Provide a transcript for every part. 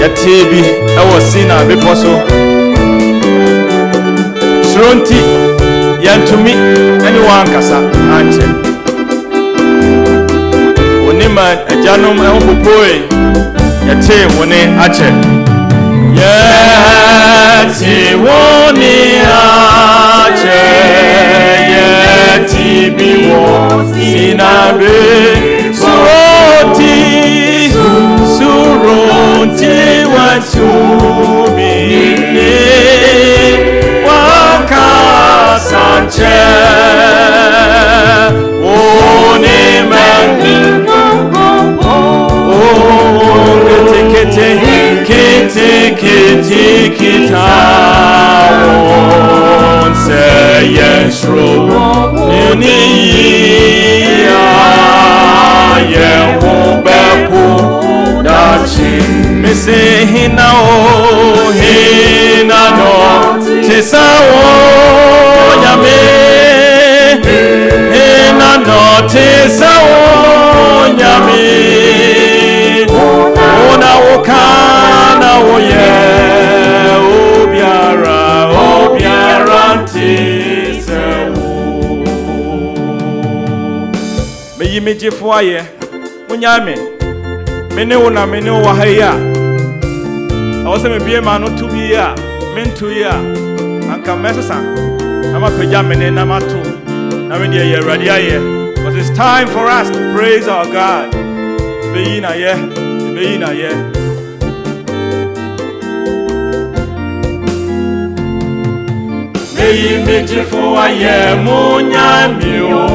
Yatebi awosina beposo Sronti yantumi anyone kasa anche Onima ajanom ehopopoi yate woni ache Yati woni ache Yati biwo sinabe Sronti Watumi waka sanche one mani kete kita on say yesro ni ya bepo dachi Say hina o hina no tisa o nyame hina no tisa o nyame ona okana o ye obiara tisa o me yimejefo aye munyame mene wona mene wa haya awose me bie ma no to bi a mentu ya anka mesesa ama peja mene na mato na me dia ye radia ye because it's time for us to praise our God be na ye me jefo aye munyamio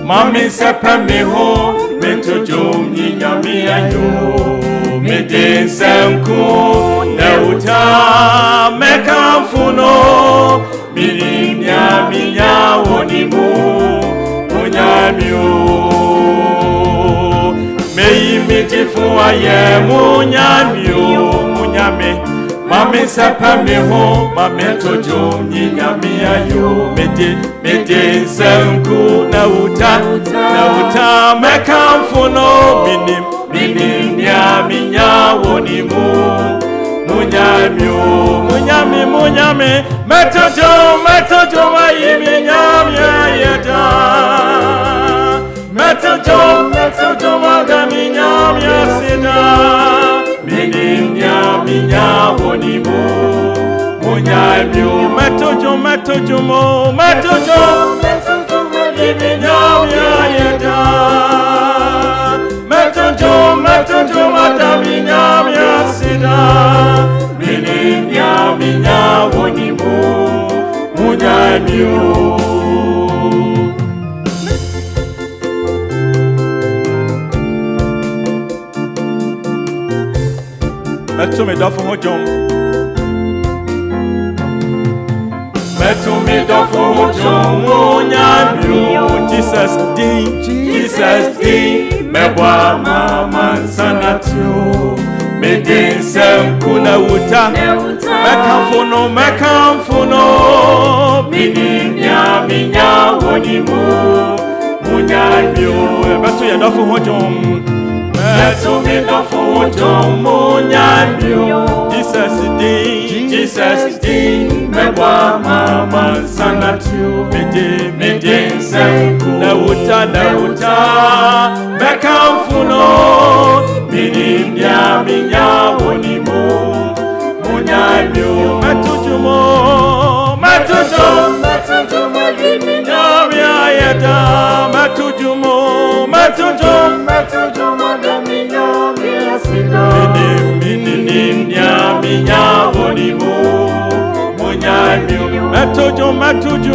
mami sepa me ho mento jom nyami ayo Mede sanku na uta mekamfuno minya wonimu munyamio meyi mitifu aye munyame mame sapa meho mame tojo nyami ayo mede sanku na uta mekamfuno minya wonimu munyame metojo ayi minyami ayeda metojo magami nyami asida minya wonimu munyami metojo ayi minyami ayeda metojo magami nyami asida minya wonimu munyami Meto me dafo hojom Metumi dofu jomu nyamio. Jesus di mebwa mama sanatio. Medin sem kuna wuta. Mekamfuno. Minya wonimu. Munyamio. Betu ya dofu jomu. Metumi dofu jomu nyamio. Jesus di mebwa mama sanatio. Medin sem kuna wuta. Mekamfuno. Minya wonimu. Munyamio. Metujumo. Nyamia yeda. Metujumo. Minya wonimu. Munyamio. Metujumo.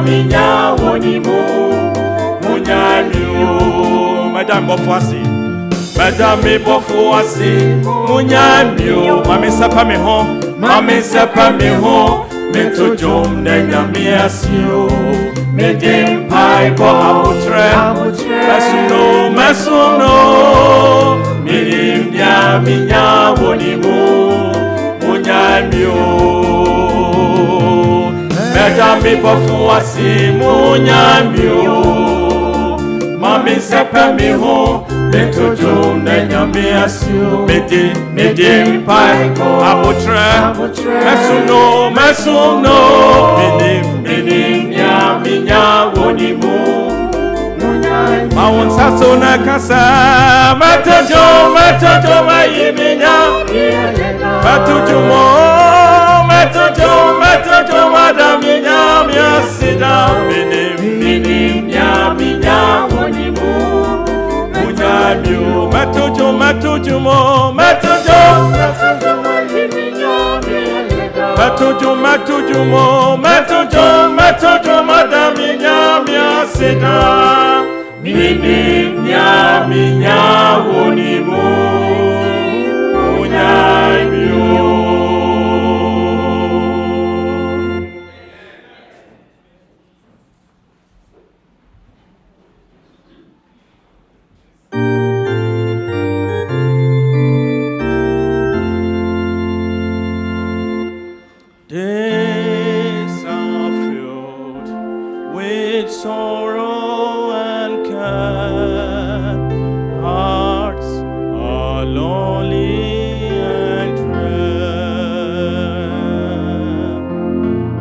Minya wonimu. Munyamio. Madame Bofuasi. Munyamio. Mami sapa me ho. Metujum nenyamia sio. Medim paipo abutre. Mesuno. Minya wonimu. Munyamio. Madame Bofuasi. Munyamio. Mami sapa me ho. Metujum nenyamia sio. Medim paipo abutre. Mesuno. Minya wonimu. Mawon saso na kasa. Matojo mayiminya. Matojo madam minya sida. Minya wonimu. Munyamio. Matojo madam minya sida. Minya wonimu. Munyamio. Days are filled with sorrow and care. Hearts are lonely and dread.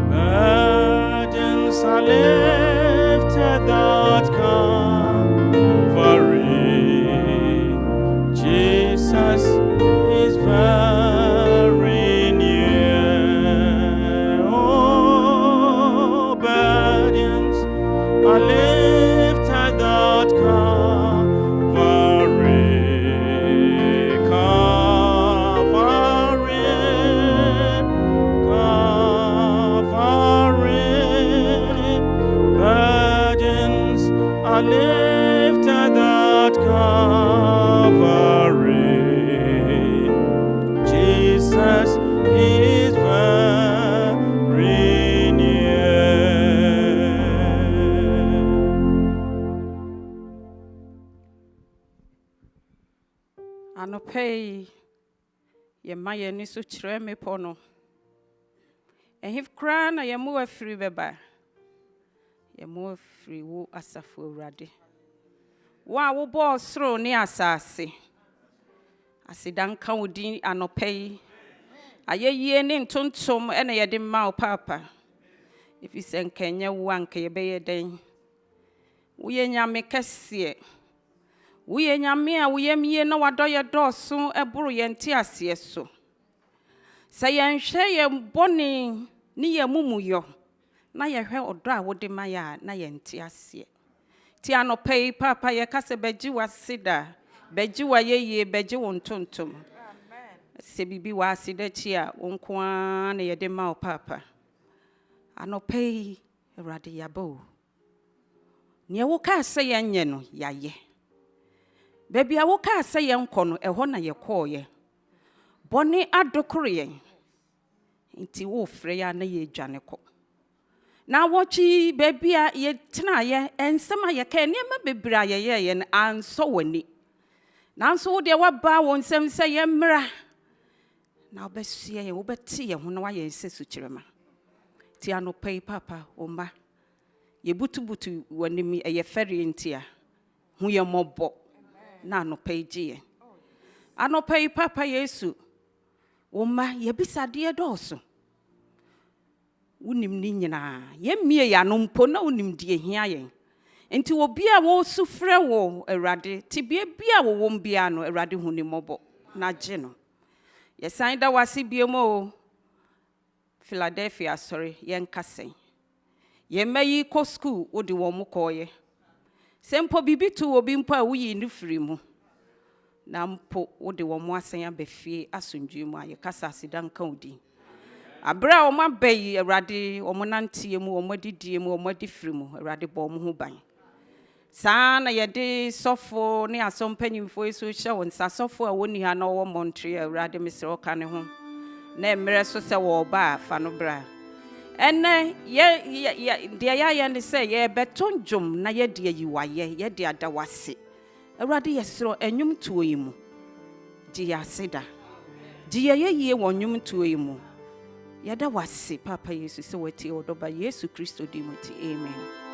Burdens are lifted that Calvary. Jesus is very near. Oh, burdens are lifted that Calvary. Burdens are lifted that Calvary. Jesus is very near. Anopei ye maye ni so kire me pono. Ehif kra na ye mu afiri beba. Ye mu afiri wo asafo awurade. Wa wo bo soro ni asase. Asidanka wodi anopei. Ayeye ni ntontom ena ye de ma papa. If you send Kenya wanka ye be den. Wo ye nyame kese. Wo ye nyame a wo ye mie na wadoye doso eburu ye nti ase so. Sa ye nhwe ye boni ni ye mumuyo. Na ye hwe odo a wo de ma ya na ye nti ase. Ti anopei papa ye kase beji wasida. Beji wa ye beji wo ntontom. Se bibi wa asida chi a wonko a na ye de ma papa. Anopei Awurade yabo. ne wo ka sɛ yɛnyɛ no yɛayɛ baabi a wo ka sɛ yɛnkɔ no ɛhɔ na yɛkɔɔ yɛ bɔne adokoro yɛn nti wo frɛ ya na yɛdwane kɔ na wɔtwi baabi a yɛtena yɛ ensɛm a yɛka nneɛma bebree a yɛyɛ no ansɔ w'ani nanso wo deɛ waba wo nsɛm sɛ yɛmmra na wobɛsua yɛn wobɛte yɛn ho na wayɛ sɛ sukyerɛma ti anɔpa yi papa o mma yɛbutubutu w'anim ɛyɛ fɛre nti a hu yɛ mmɔbɔ na anɔpa yi gye yɛn anɔpa yi papa Yesu o mma yɛbisadeɛ dɔɔso wonim ni nyinaa yɛmmie yɛano mpo na wonim deɛ hia yɛn nti obi a wɔsu frɛ wo Awurade tibia bia wo wom bia no Awurade hu ni mmɔbɔ na gye no yɛsan da wase biem o Philadelphia sorry yɛnkasɛn yɛmma yi kɔ school wode wɔn mo kɔɔyɛ sɛ mpo bibi tu obi mpo a woyi ne firi mu na mpo wode wɔn mo asan abɛfie asomdwe mu a yɛkasa aseda nka odi abra o ma bayi Awurade o mo nantie mu o mo didie mu o mo di firi mu Awurade bɔ mo ho ban saa na yɛde sɔfo ne asɔmpanyimfo so hyɛ wɔn nsa sɔfo a wɔni ha na ɔwɔ Montreal Awurade mesrɛ ɔka ne ho na mmerɛ so sɛ wɔ ba fa no bra ɛnɛ deɛ yɛayɛ ne sɛ yɛbɛto ndwom na yɛde ayi wayɛ yɛde ada wase Awurade yɛsrɛ ɛnwom tuo yi mu gye yɛ aseda gye yɛ yie wɔ nnwom tuo yi mu yɛda wase papa Yesu sɛ wɔtie ɔdɔba Yesu Kristo di mu ti amen.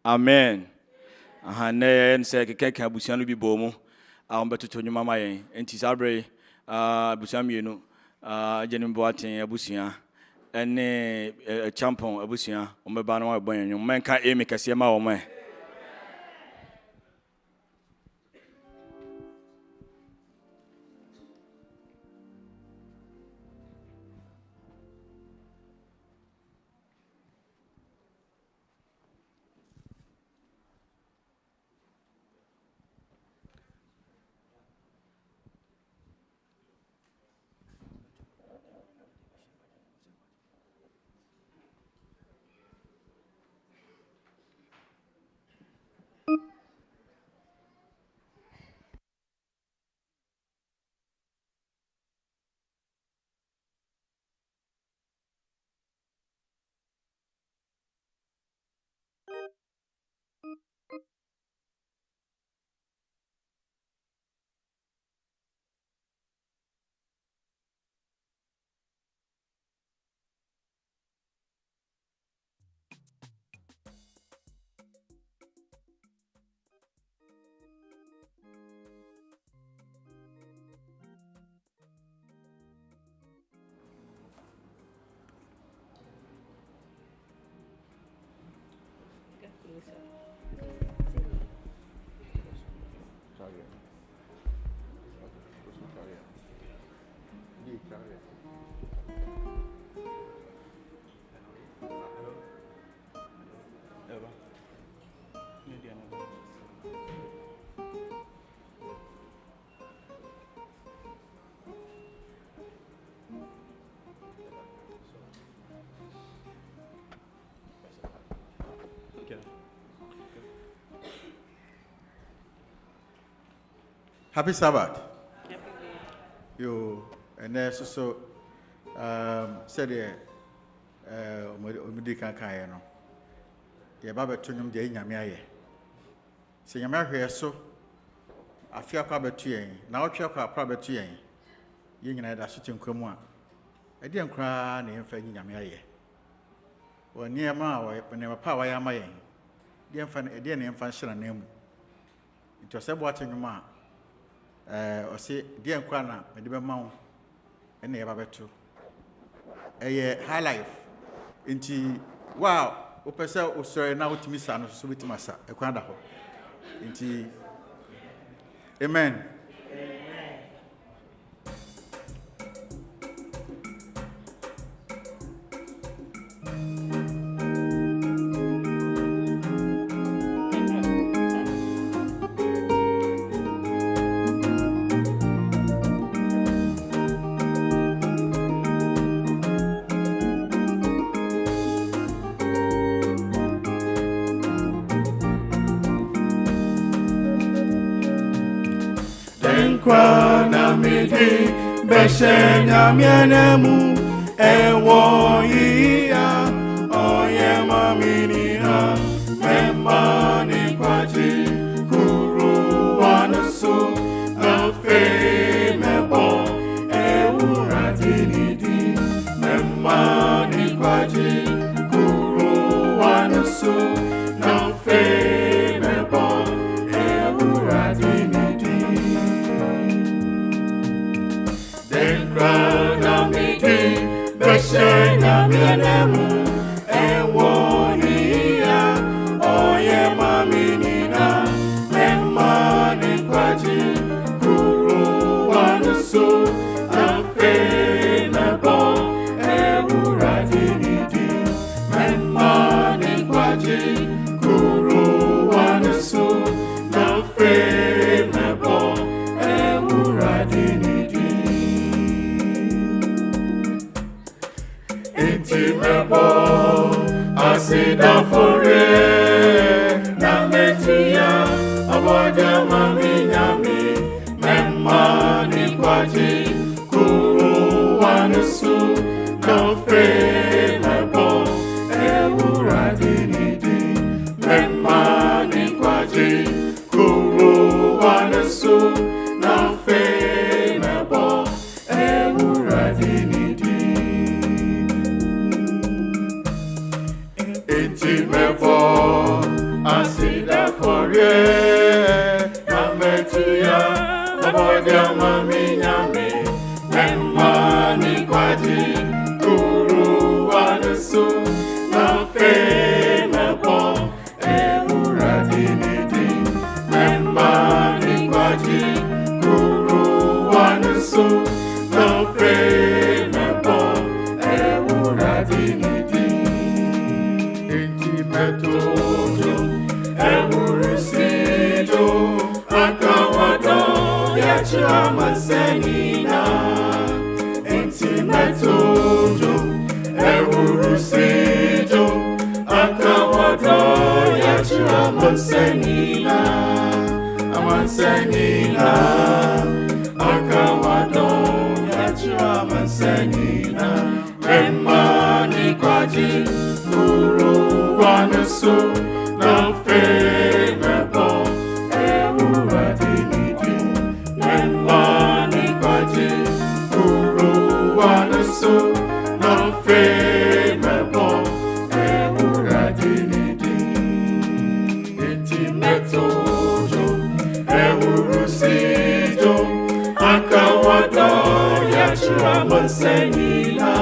Amen. Ne nse keke abusua no bi bɔ mu a ombetoto nyuma ma yɛn enti sabre abusua mienu agyenim boaten abusua ene champion abusua ombeba no abɔ yɛn nwom menka emi kase ma wo ma Happy Sabbath. You and then so said Omedikan Kayano. The Baba Tunum de Yamiaye. Say Yamah so. I feel probably now probably you and I are sitting come one. I didn't cry near Fanny Yamiaye. Or near Ma, when they were power Yamaye. The infant, a dear name function name. It was a watching your ma. Or say, dear Quana, a dear mount, and never better. A high life. Into wow, Opesa, or sorry, now to Miss Anna, so with Massa, a quanda. Into Amen. Kwana midi beshenya mienemu ewo iya oye maminina memani kwaji kuru wanusu afe mebo ewuradinidi memani kwaji kuru wanusu afe mebo ewuradinidi. Krana miti beshenya mienemu ewonia oye maminina memani kwaji kuru wanusu afe mebo ewuradinidi memani kwaji kuru wanusu afe mebo ewuradinidi. Intimebo asida fore na metia aboja mami nyami memani kwaji kuru wanusu kafe mebo ewuradinidi memani kwaji kuru wanusu kafe mebo ewuradinidi. Intimebo asida forie na metia abodia mami nyami memani kwaji kuru wanusu na fe mebo ewuradinidi memani kwaji kuru wanusu na fe mebo ewuradinidi. Metojo, Ewurusijo, Akawado, Yachama Senina. Enti metojo, Ewurusijo, Akawado, Yachama Senina. Aman Senina, Akawado, Yachama Senina. Memani kwaji, Kuru wanusu na fe mebo ewuradinidi memani kwaji kuru wanusu na fe mebo ewuradinidi. Eti metojo ewurusijo akawado yachirama senina.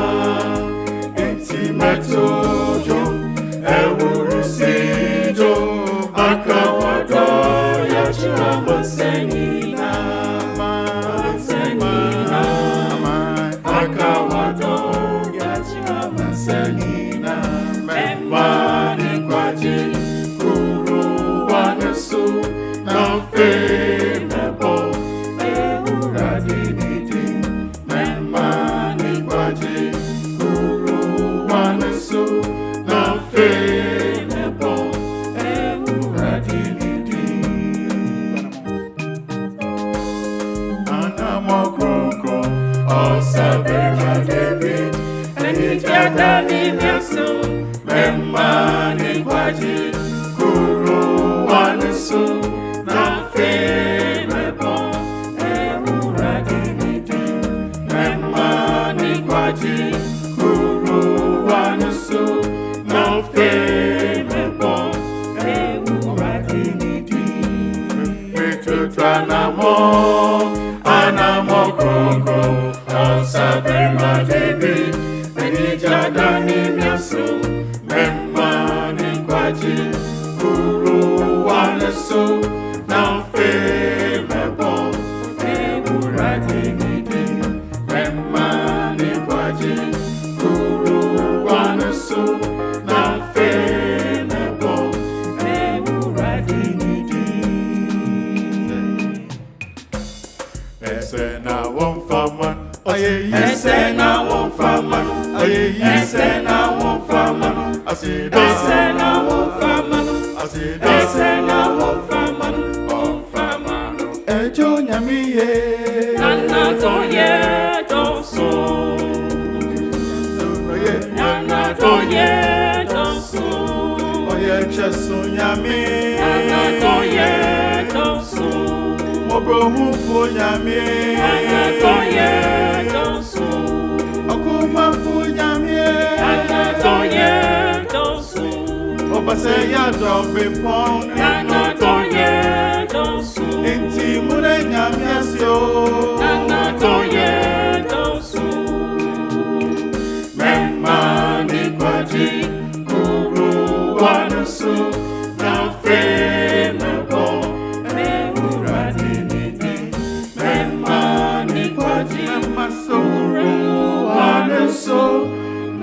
Eti metojo Ewurusijo akawado yachirama senina. Senina akawado yachirama senina. Memani kwaji kuru wanusu na fe mebo ewuradinidi memani kwaji kuru wanusu kwaji kuruwa nusu no femebo ewurade nidi anamo kronko asabema David enijadani miasu memani kwaji kuruwa nusu no femebo ewurade nidi memani kwaji kuruwa nusu no femebo ewurade nidi Esena won faman Esena won faman Esena won faman Esena won faman Esena won faman on faman Ejo nyamiye Nana toye josu Nana toye josu Oye chesu nyami Nana toye josu Obrohu fu nyami Nana toye josu Okuma fu nyami Nana toye josu Obase ya dobe pon Nana toye josu Inti mure nyami asyo Nana toye josu Memani kwaji Kuru wanusu Na femebo Ewurade nidi Memani kwaji Kuru wanusu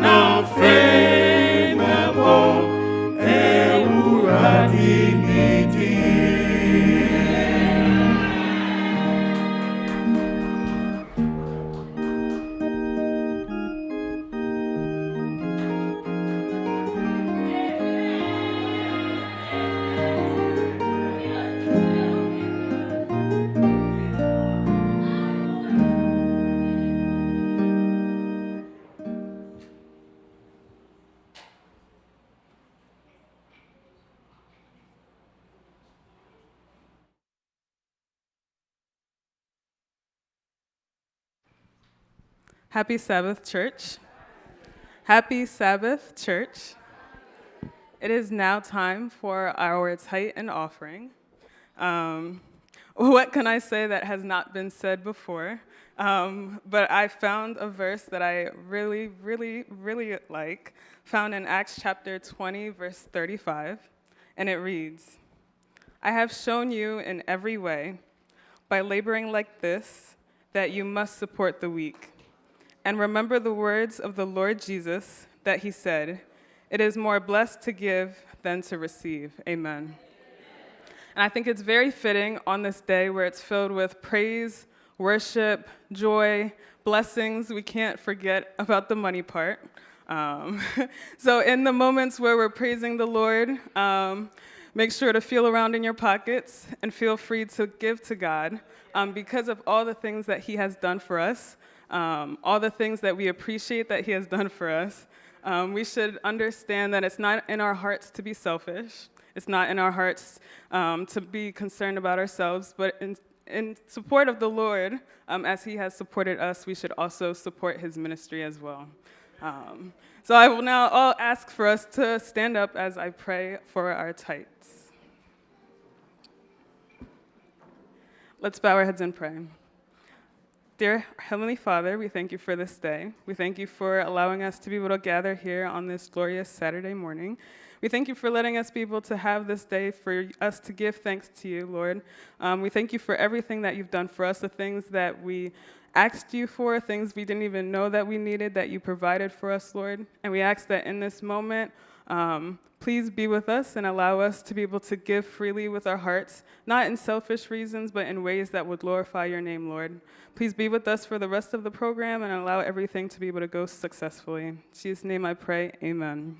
Na femebo Ewurade nidi Happy Sabbath, church. Happy Sabbath, church. It is now time for our tithe and offering. What can I say that has not been said before? But I found a verse that I really, really, really like, found in Acts chapter 20, verse 35, and it reads, I have shown you in every way, by laboring like this, that you must support the weak. And remember the words of the Lord Jesus that he said, it is more blessed to give than to receive. Amen. And I think it's very fitting on this day where it's filled with praise, worship, joy, blessings. We can't forget about the money part. So in the moments where we're praising the Lord, make sure to feel around in your pockets and feel free to give to God because of all the things that he has done for us. All the things that we appreciate that he has done for us. We should understand that it's not in our hearts to be selfish. It's not in our hearts to be concerned about ourselves, but in support of the Lord, as he has supported us, we should also support his ministry as well. So I will now all ask for us to stand up as I pray for our tithes. Let's bow our heads and pray. Dear Heavenly Father, we thank you for this day. We thank you for allowing us to be able to gather here on this glorious Saturday morning. We thank you for letting us be able to have this day for us to give thanks to you, Lord. We thank you for everything that you've done for us, the things that we asked you for, things we didn't even know that we needed, that you provided for us, Lord. And we ask that in this moment, please be with us and allow us to be able to give freely with our hearts, not in selfish reasons, but in ways that would glorify your name, Lord. Please be with us for the rest of the program and allow everything to be able to go successfully. In Jesus' name I pray, amen.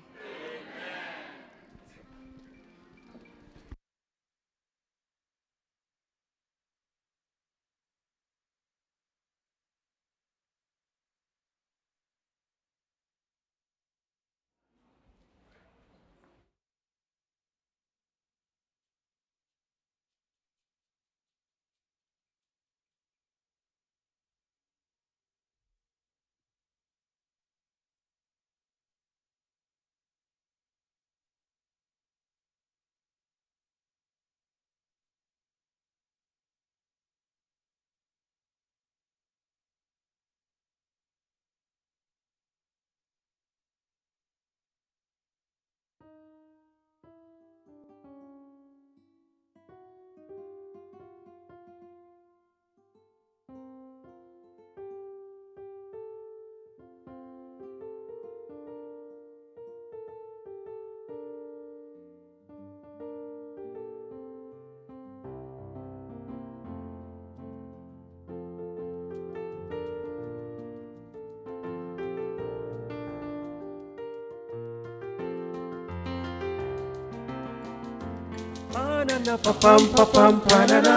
Banana papam papam banana.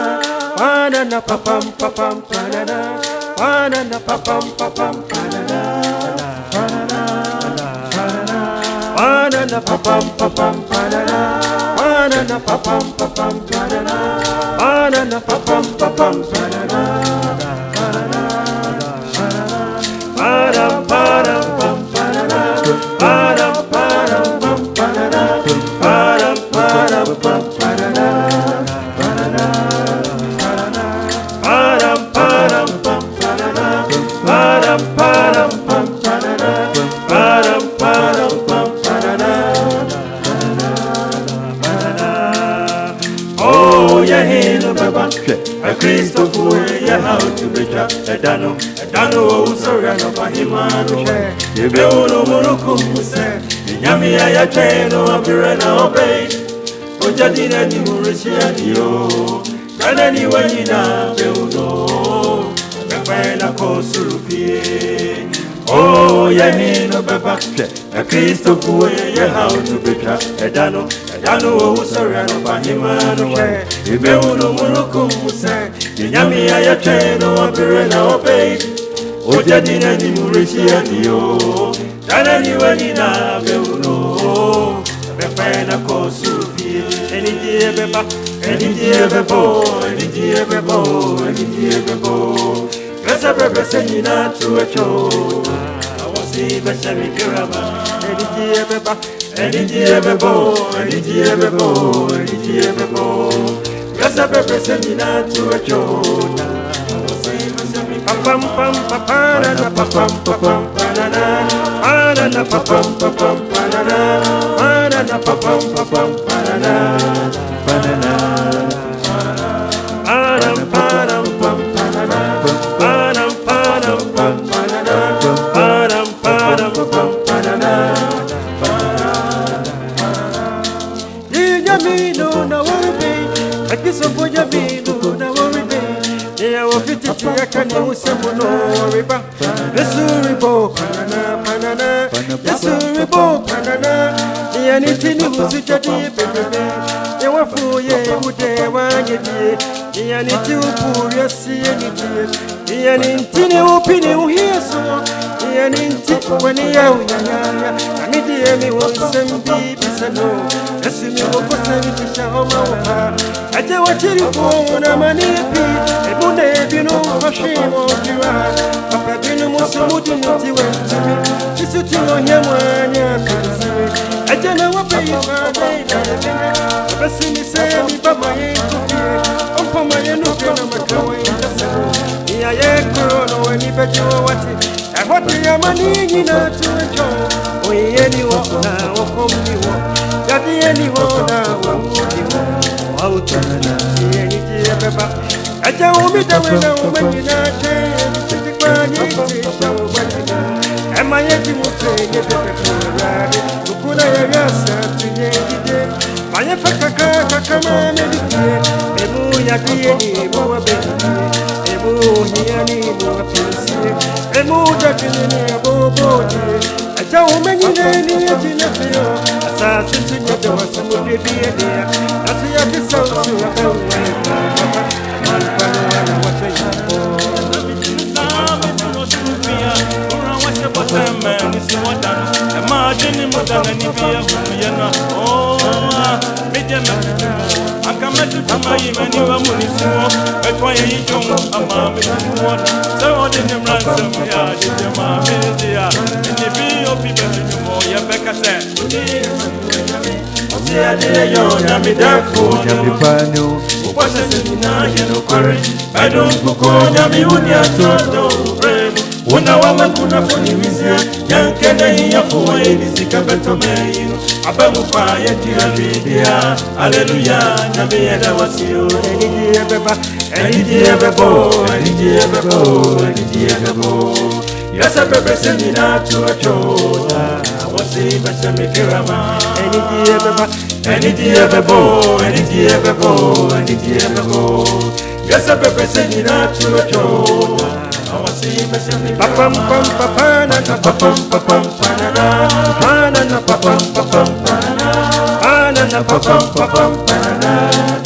Banana papam papam banana. Banana papam papam banana. Banana papam papam banana. Banana papam papam banana. Banana papam papam banana. Param param pam banana. Param param pam banana. Param param pam banana. Param param pam banana. Param param pam banana. Param param pam banana. Oh, yeah, hello, Baba. A Christopher, yeah, how to be a Dano, oh, sorry, no, Bahimano, you be no Morokum, say, Yami, I train, no, I'm obey. Oh, Jadina, you will receive you. And anyway, you know, the final course of oh, yeah, no, Baba. A Christopher, yeah, how to be a Dano, oh, sorry, no, Bahimano, you be no Morokum, say, Yami, I train, no, I'm obey. Oh, Jadina, you will receive you. And anyway, you know, the final course of any dear Baba, any dear Babo, any dear Babo, any dear Babo. Yes, I represent not to a show. I was even Sammy Kirama, any dear Baba, any dear Babo, any dear Babo, any dear Babo. Yes, I represent not to a show. Pam pam pam pam pam banana, banana pam pam banana, banana pam pam banana, banana. Param param pam banana, param param pam banana, param param pam banana. Yamino na worry, I guess of what Yamino na worry. Yeah, we'll fit it to your canoe, some no river. The Suribo, Panana, Panana, the Suribo, Panana. The anything was it a deep baby. They were for ye, would they want it? The anything pour your sea anything. The anything opinion here so. The anything when he out, and the enemy won't send baby, so no. As you know, what's everything shall over. I tell what you for when I'm an EP. You know, for shame of you are. Papa, you know, most of what you went to me. She's sitting on him when you're consuming. I don't know what pay for day. Papa, see me say, me, but my ain't to fear. I'm for my own, no, I'm a cowboy. Yeah, Corona, when you bet you what it. I want the money in a to enjoy. We anyone now, come you want. Got the anyone now, won't you want? Out of the I tell me that when I'm not changed, the am I yet to say it? Who could I have said to you? My Fakaka, come on, a moya DNA, more baby, a moya, more piece, a moja, a bobo. I tell many assassins in your door, some would be there. I see a episode to I don't go Una wama kuna foni wizia Yankene hiya fuwa ilisika beto meino Abamu kwa yeti abidia Aleluya Nyami yeda wasio Enijie beba Enijie bebo Enijie bebo Enijie bebo Yasa bebe semina tuachona Wasi bese mikirama Enijie beba Enijie bebo Enijie bebo Enijie bebo Yasa bebe semina tuachona Papam pam papana papam papam panana panana papam papam panana panana papam papam panana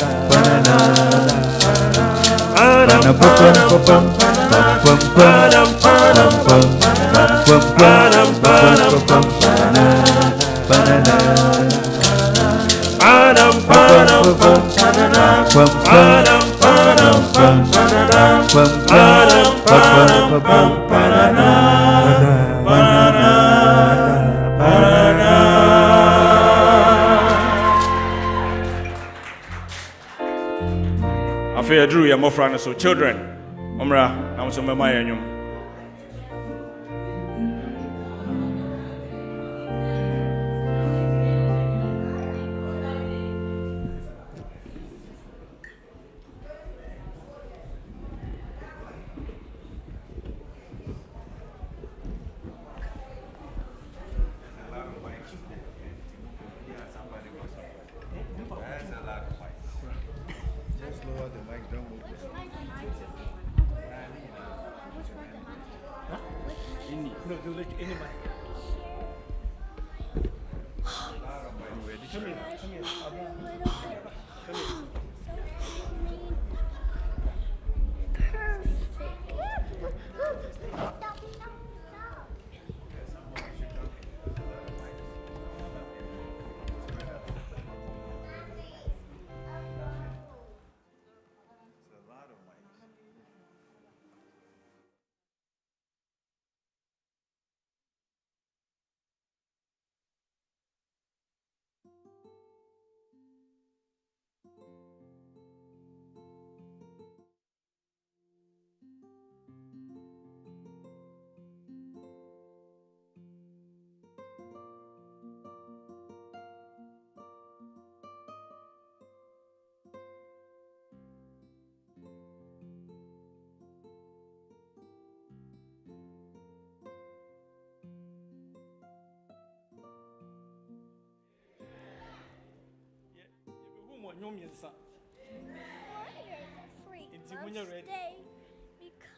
Afei aduru yɛ mmɔfra no so children ɔmmra na mo so mmɛma yɛ nnwom. When you're ready. Because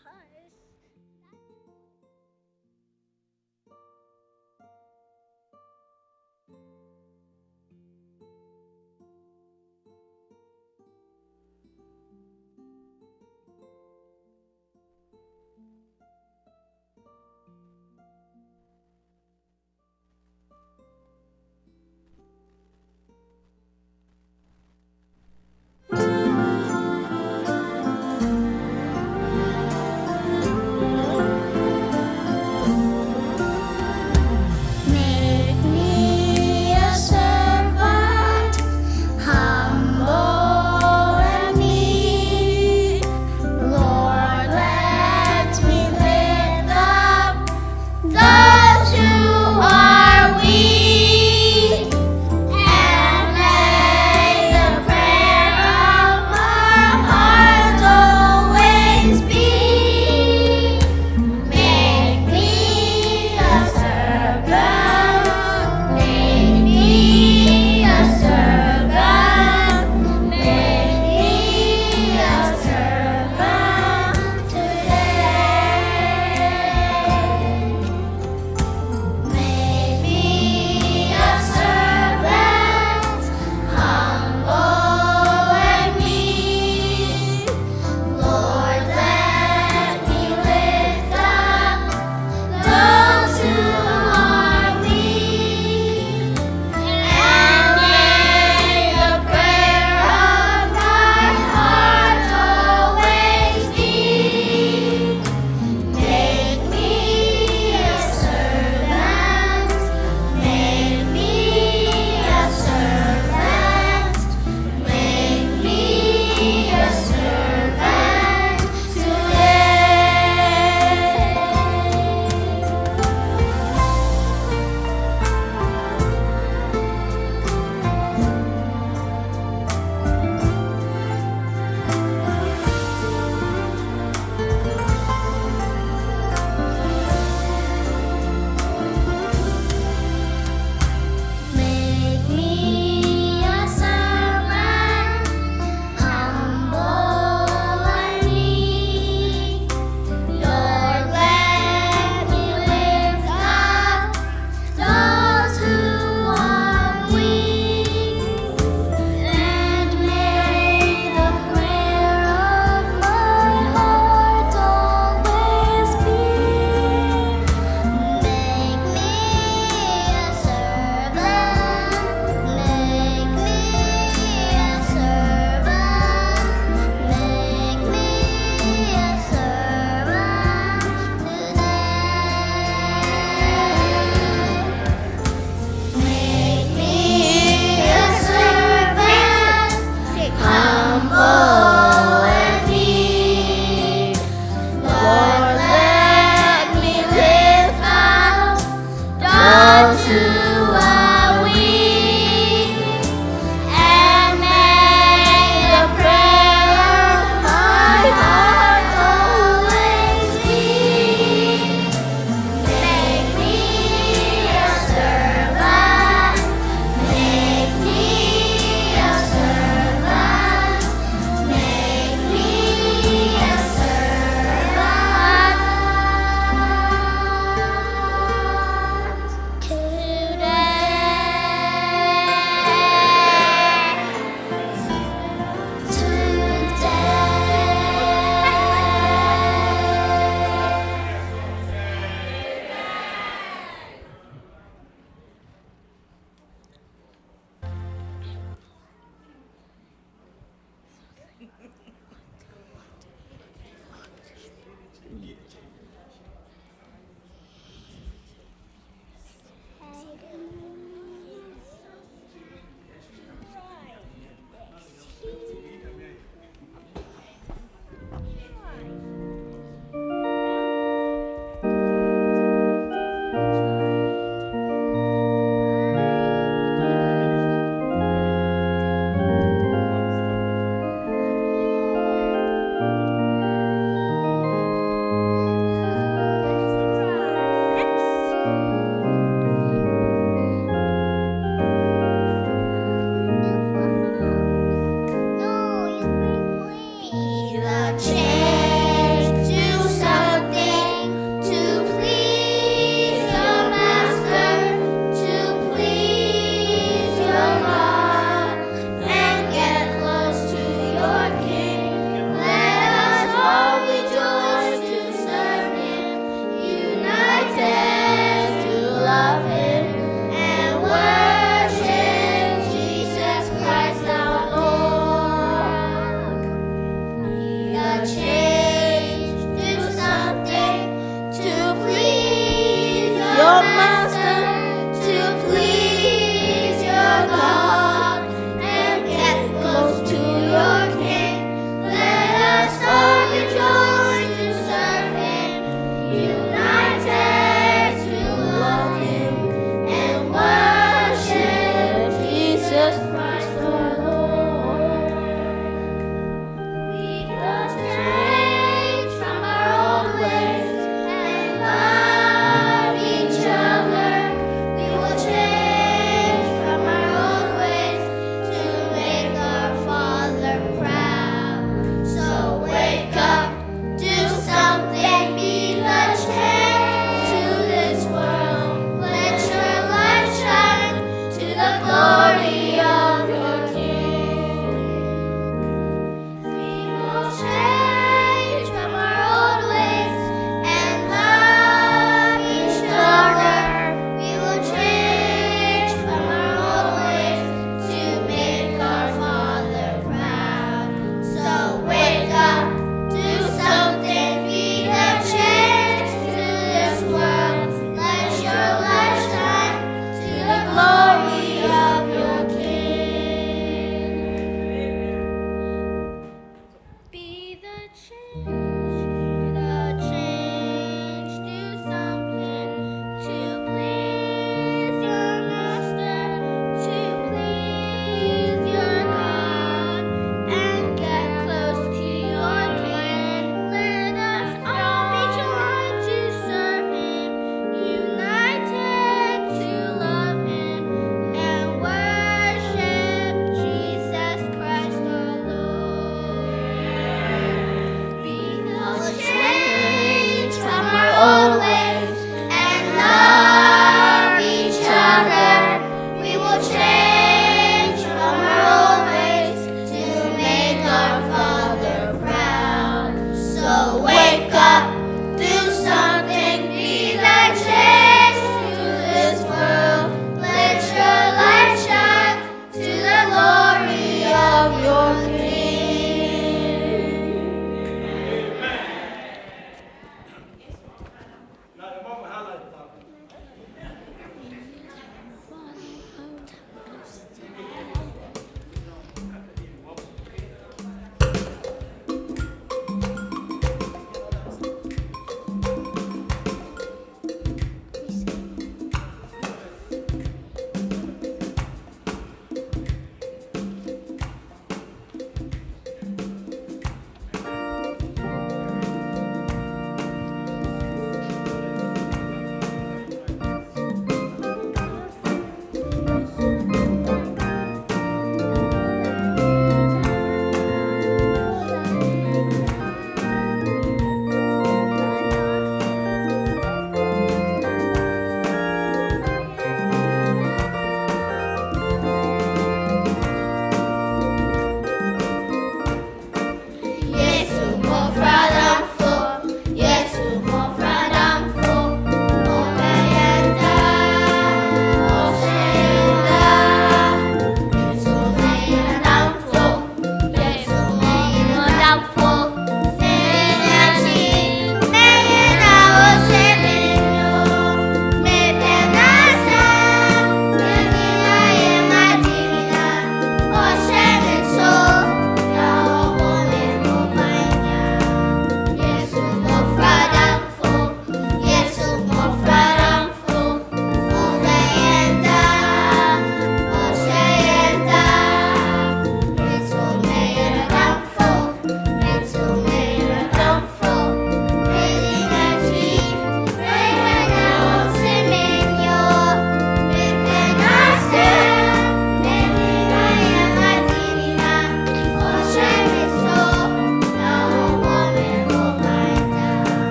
those who are weak, and may the prayer of my heart always be. Make me a servant, make me a servant, make me a servant to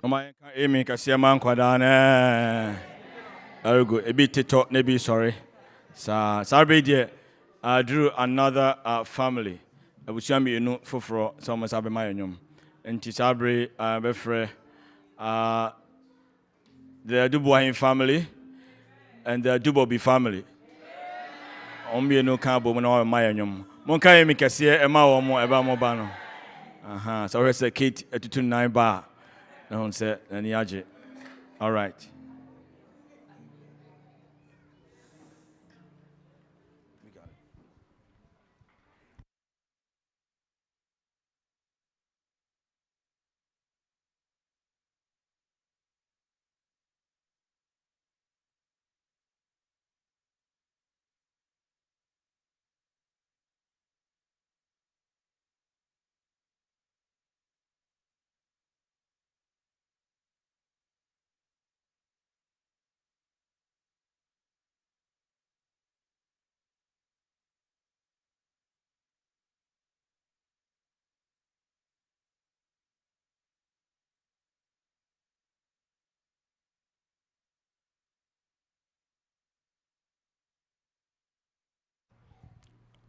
Oma Amy Kasiaman Kwadane. Very good. A bit to maybe sorry. Sarbe dear drew another family. I wish you know for some Sabe Mayum. And Tisabre Befre the Dubois family and the Dubobi family. Ombi no cabo no Mayum. Monka Amy Kasia Emma or more about Mobano. So I said Kate at 229 bar. No one said any aje. All right.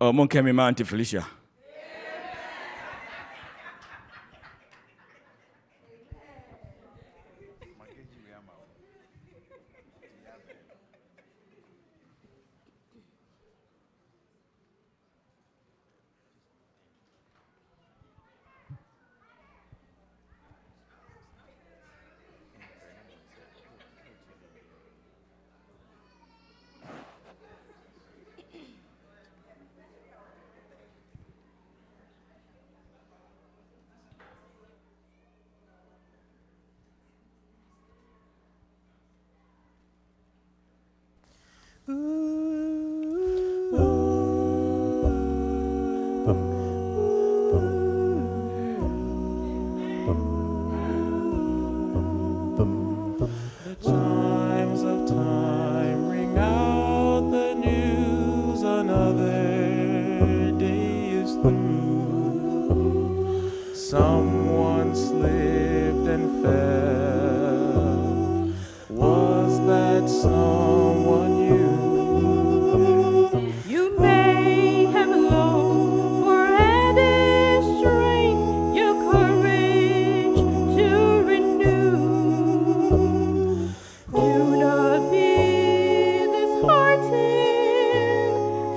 Oh, Monka me Auntie Felicia. The chimes of time ring out the news, another day is through. Someone slipped and fell. Was that someone you? You may have longed for added strength, your courage to renew. Do not be disheartened,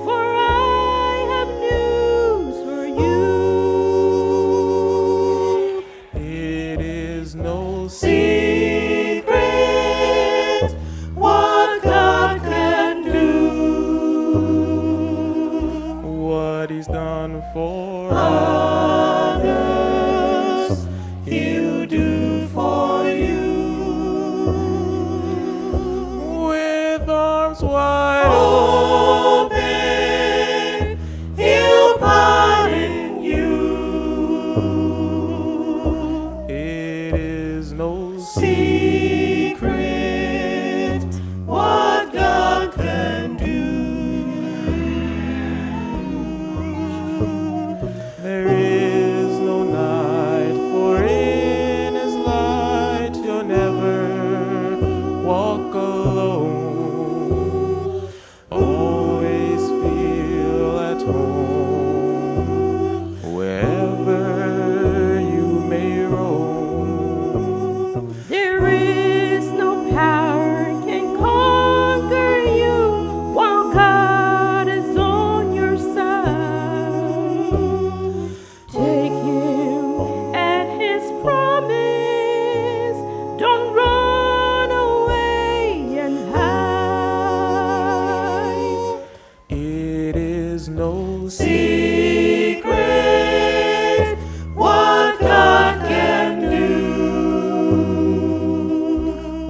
for I have news for you. It is no secret what God can do, what He's done for others, He'll do for you. With arms wide open, He'll pardon you. It is no secret what God can do. There is no night, for in His light you'll never walk alone. Always feel at home wherever you may roam. There is no power can conquer you while God is on your side. Take Him at His promise. Don't run away and hide. It is no secret what God can do,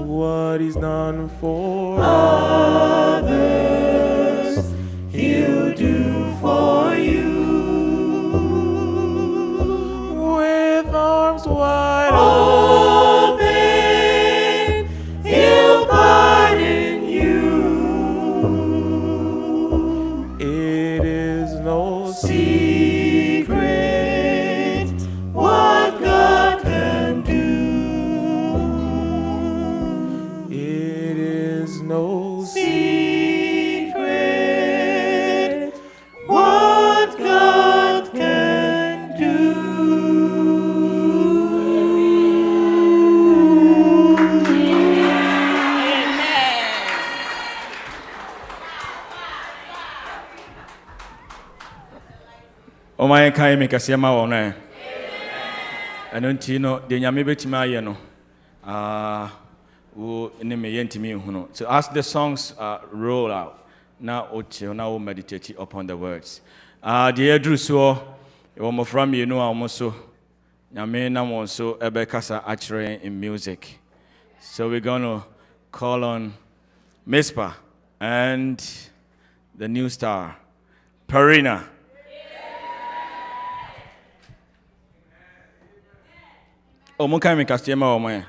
what He's done for others, He'll do for you. With arms wide open, He'll pardon you. It is no secret what God can do. O my kind make a sema on there. And don't you know the Yamibet no. Who name me. So as the songs roll out, now we'll meditate upon the words. The Edru so from you know almost so Yamena also Ebekasa actually in music. So we're gonna call on Mispa and the new star, Perina. Oh, Mukai me Castiema or my.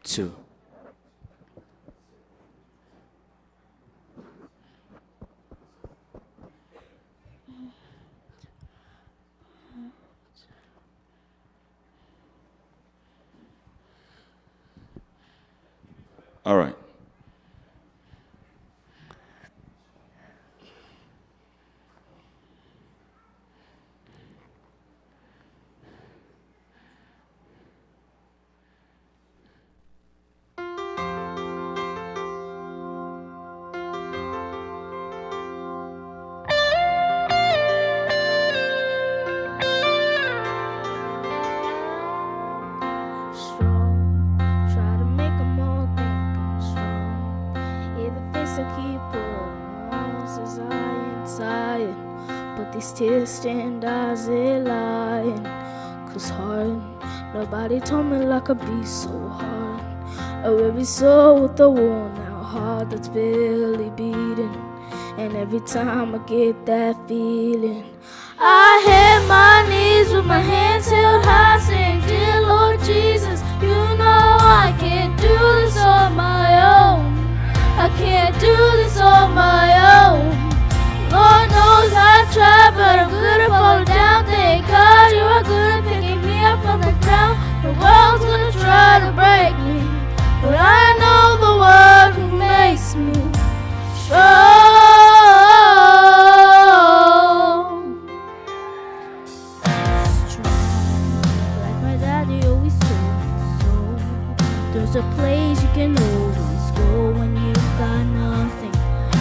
Two. All right. Try to make them all think I'm strong. Yeah, the face I keep putting on says I ain't tired, but these tears stand as a lying. 'Cause hard, nobody told me life could be so hard. A weary soul with a worn out heart that's barely beating. And every time I get that feeling, I hit my knees with my hands held high, saying, Dear Lord Jesus, you know I can't do this on my own. I can't do this on my own. Lord knows I've tried, but I'm good at falling down. Thank God you are good at picking me up from the ground. The world's gonna try to break me, but I know the one who makes me strong. There's a place you can always go when you've got nothing.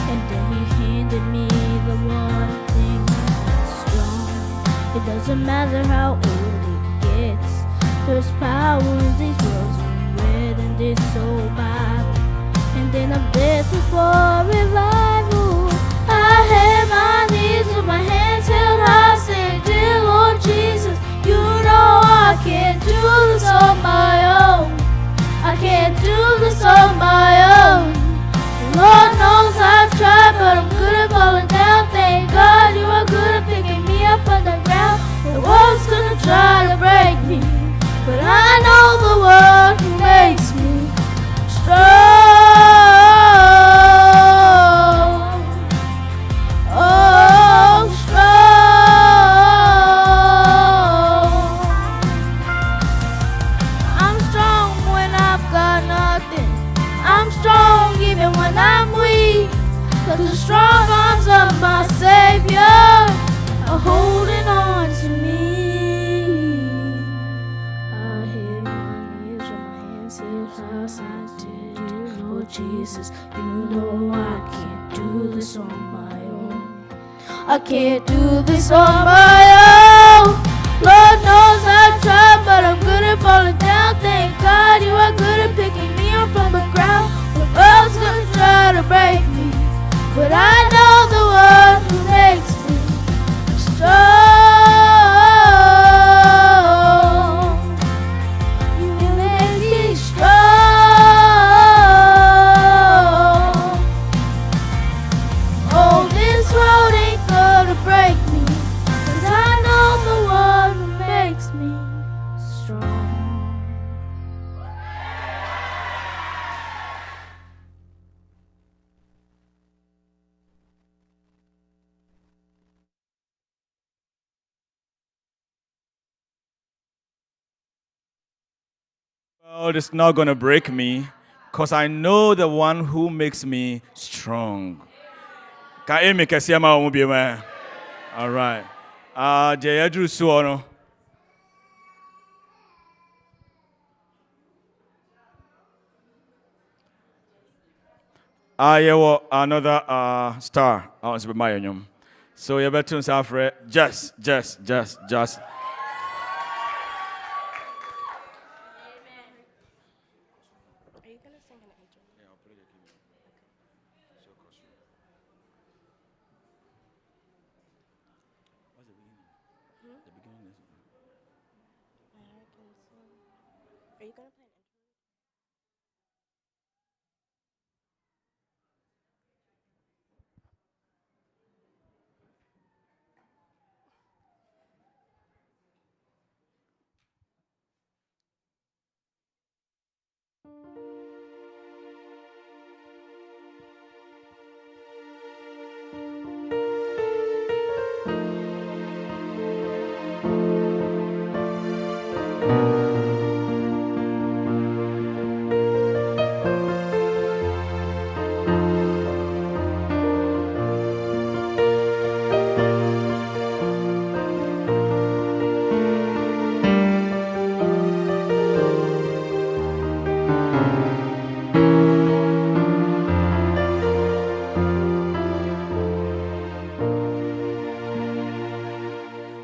And then he handed me the one thing that's strong. It doesn't matter how old it gets. There's power in these words when read in this soul Bible. And then I'm desperate for revival. I had my knees with my hands held high, saying, Dear Lord Jesus, you know I can't do this on my own. I can't do this on my own. Lord knows I've tried, but I'm good at falling down. Thank God you are good at picking me up from the ground. The world's gonna try to break me, but I know the one who makes me strong. Oh, strong. I'm strong when I've got nothing. I'm strong even when I'm weak, 'cause the strong arms of my Savior are holding on to me. I hit my knees with my hands held high, saying, Dear Lord Jesus, you know I can't do this on my own. I can't do this on my own. Lord knows I've tried, but I'm good at falling down. Thank God you are good at picking me up from the ground. The world's gonna try to break me, but I know the one who makes me strong. You make me strong. Oh, this road ain't gonna break me, 'cause I know the one who makes me strong. world is not going to break me because I know the one who makes me strong. Can you make a see my own man? All right. Jayadru Suono. I will another star. I want to be my own. So you better to say just.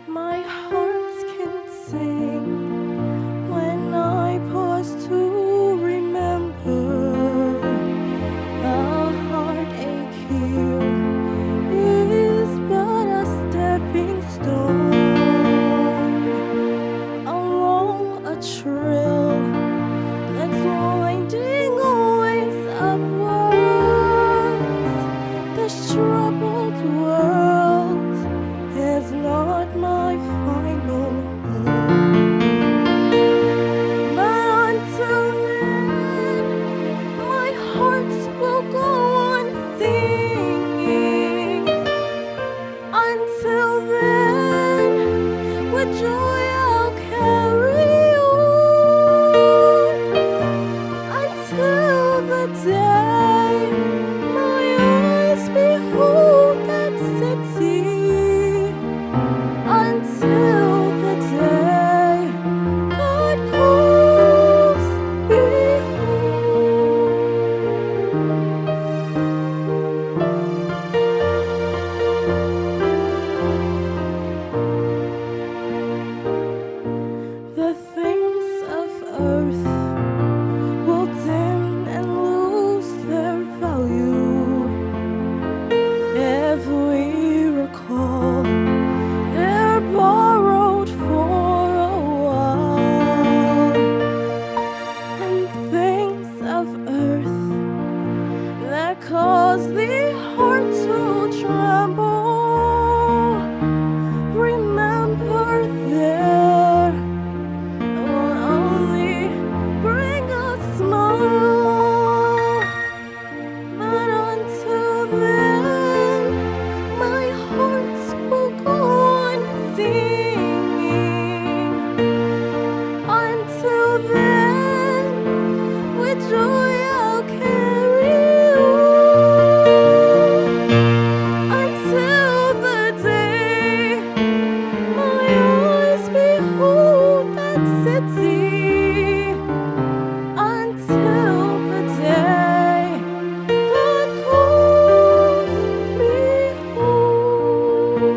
My heart can sing when I pause to remember. A heartache here is but a stepping stone along a trail that's winding always upwards. This troubled world is not my final home. But until then, my heart will go on singing. Until then, with joy I'll carry on. Until the day my eyes behold that city. Until the day God calls me home. The things of earth will dim and lose their value if we recall they're borrowed for a while. And things of earth that cause the heart to tremble, remember there will only bring a smile. But until then, my heart will go on singing. Until then, with joy I'll carry on. Until the day my eyes behold that city. Until the day God calls me home.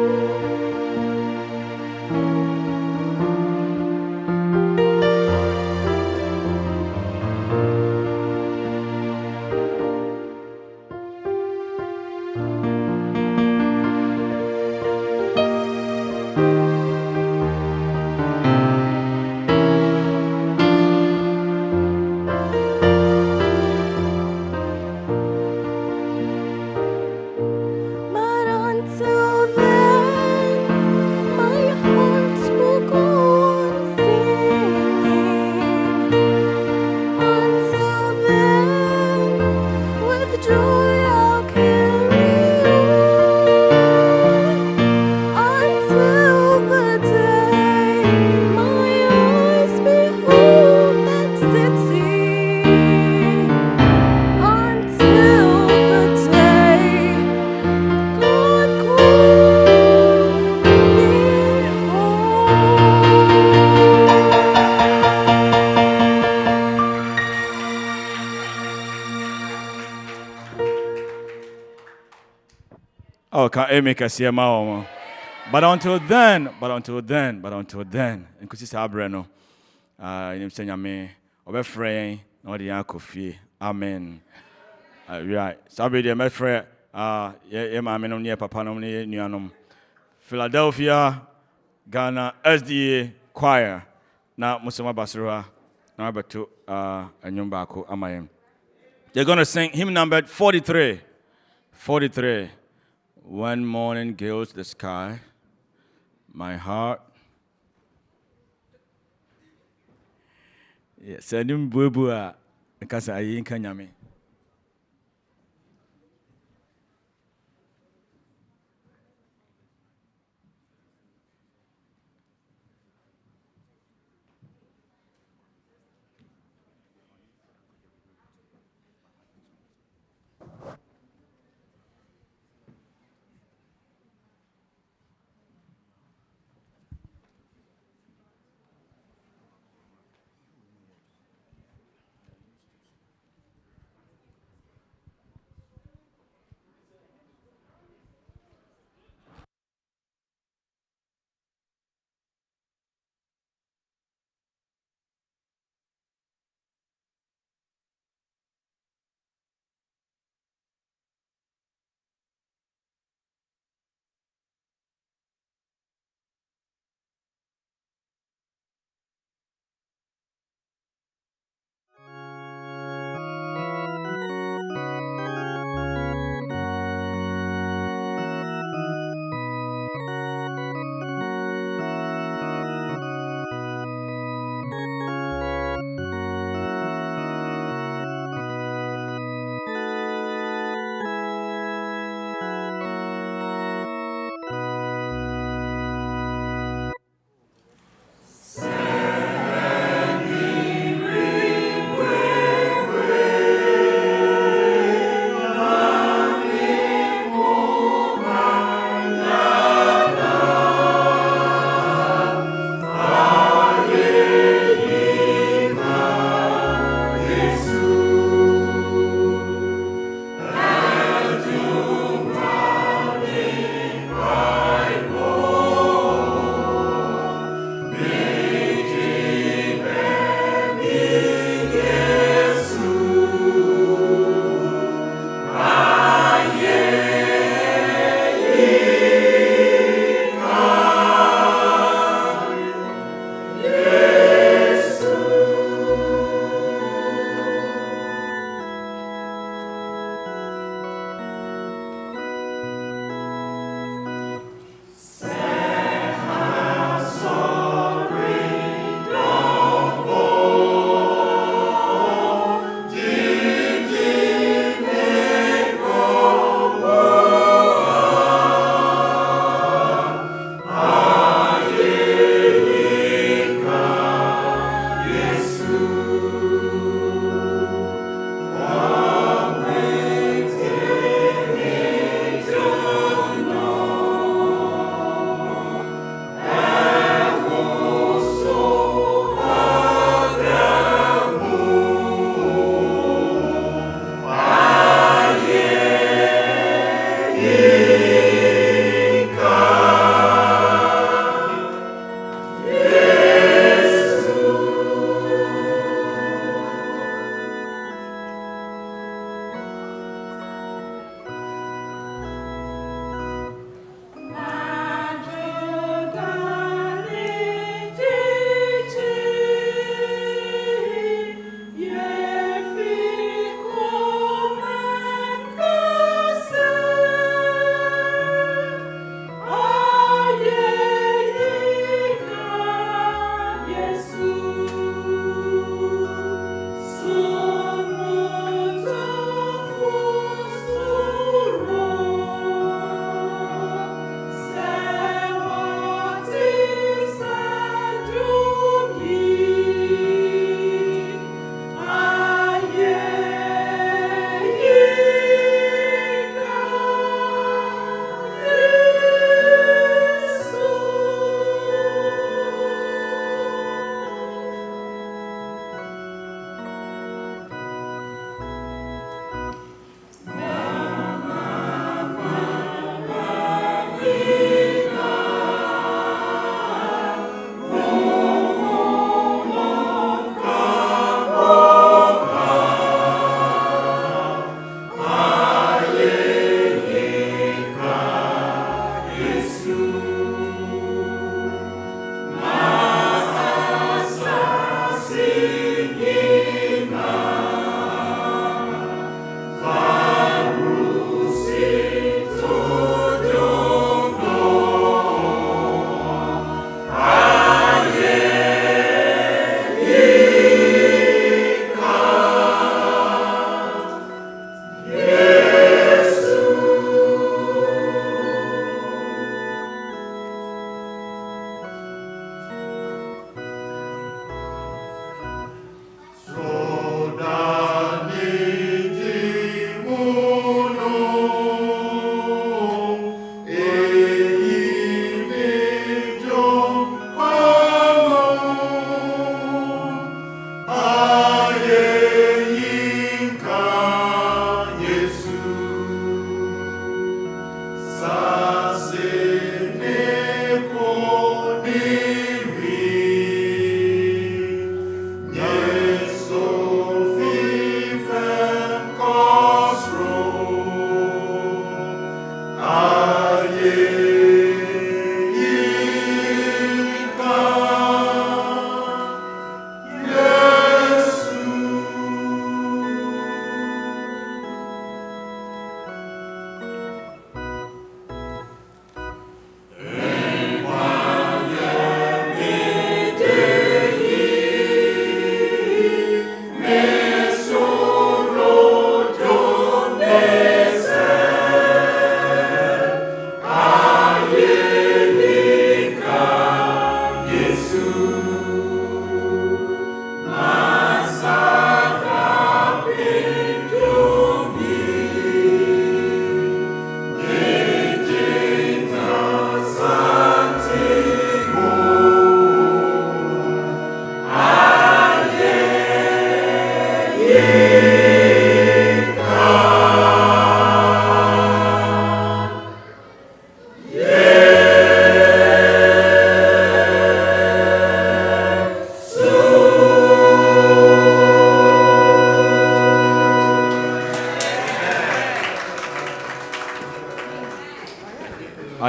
ka emi kasiya ma omo. But until then, nkusi sa abre no. Nim se nyame obefrɛ na ɔde yan akɔfie. Amen. Right. Sabi de mefrɛ ye maame nom ne papa nom ne nuanom. Philadelphia, Ghana, SDA choir. Na musoma basura na abeto anyum baako amayem. They're going to sing hymn number 43. 43. When morning gilds the sky, my heart. Yes, Sadim Bubua, because I ain't Kanyame.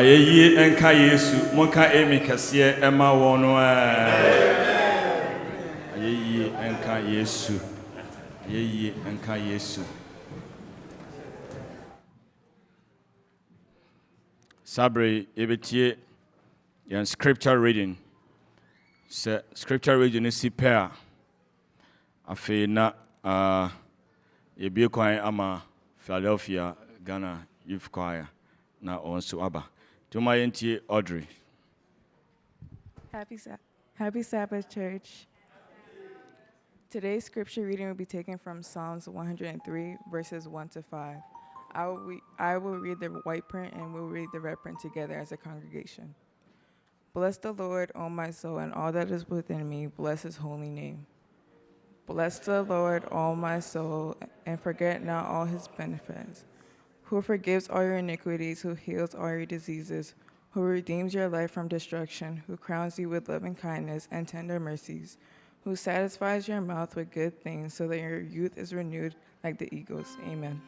Ayeyi enka Yesu. Monka emi kasiye ema wono. Ayeyi enka Yesu. Ayeyi enka Yesu. Sabre ebetie yan scripture reading. Se scripture reading is pair. Afe na yebie kwan ama Philadelphia Ghana Youth Choir na onso aba. Tuma yentie Audrey. Happy Sabbath, church. Today's scripture reading will be taken from Psalms 103, verses 1 to 5. I will read the white print and we'll read the red print together as a congregation. Bless the Lord, O my soul, and all that is within me. Bless his holy name. Bless the Lord, O my soul, and forget not all his benefits. Who forgives all your iniquities, who heals all your diseases, who redeems your life from destruction, who crowns you with loving kindness and tender mercies, who satisfies your mouth with good things so that your youth is renewed like the eagles. Amen.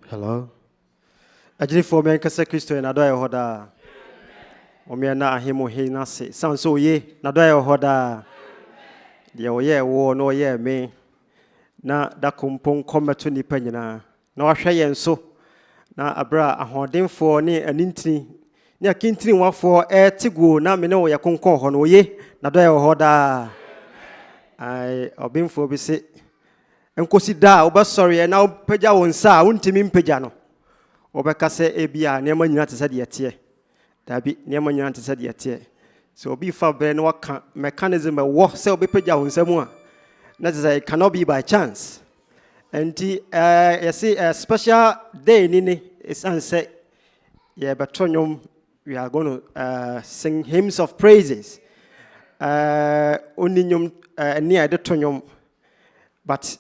Hello. Ajili for me kase Kristo na do ye hoda. O me na ahemo he na se. San so ye na do ye hoda. De o ye wo no ye me. Na da kompon kometo nipa nyina. Na wahwe ye nso. Na abra ahodemfo ne anintini. Ne akintini wafo tiguo na me ne wo yakonkon ho no ye na do ye hoda. Ai obimfo bi se enkosi da obasori na opagya wonsa wontimi mpagya no obeka se ebia nema nyina tese de yete dabi nema nyina tese de yete so obi fa bre no waka mechanism wo se obepagya wonsa mu a na tese it cannot be by chance and you see a special day ni is answer yeah betonyum we are going to sing hymns of praises oninyum ni ade tonyum but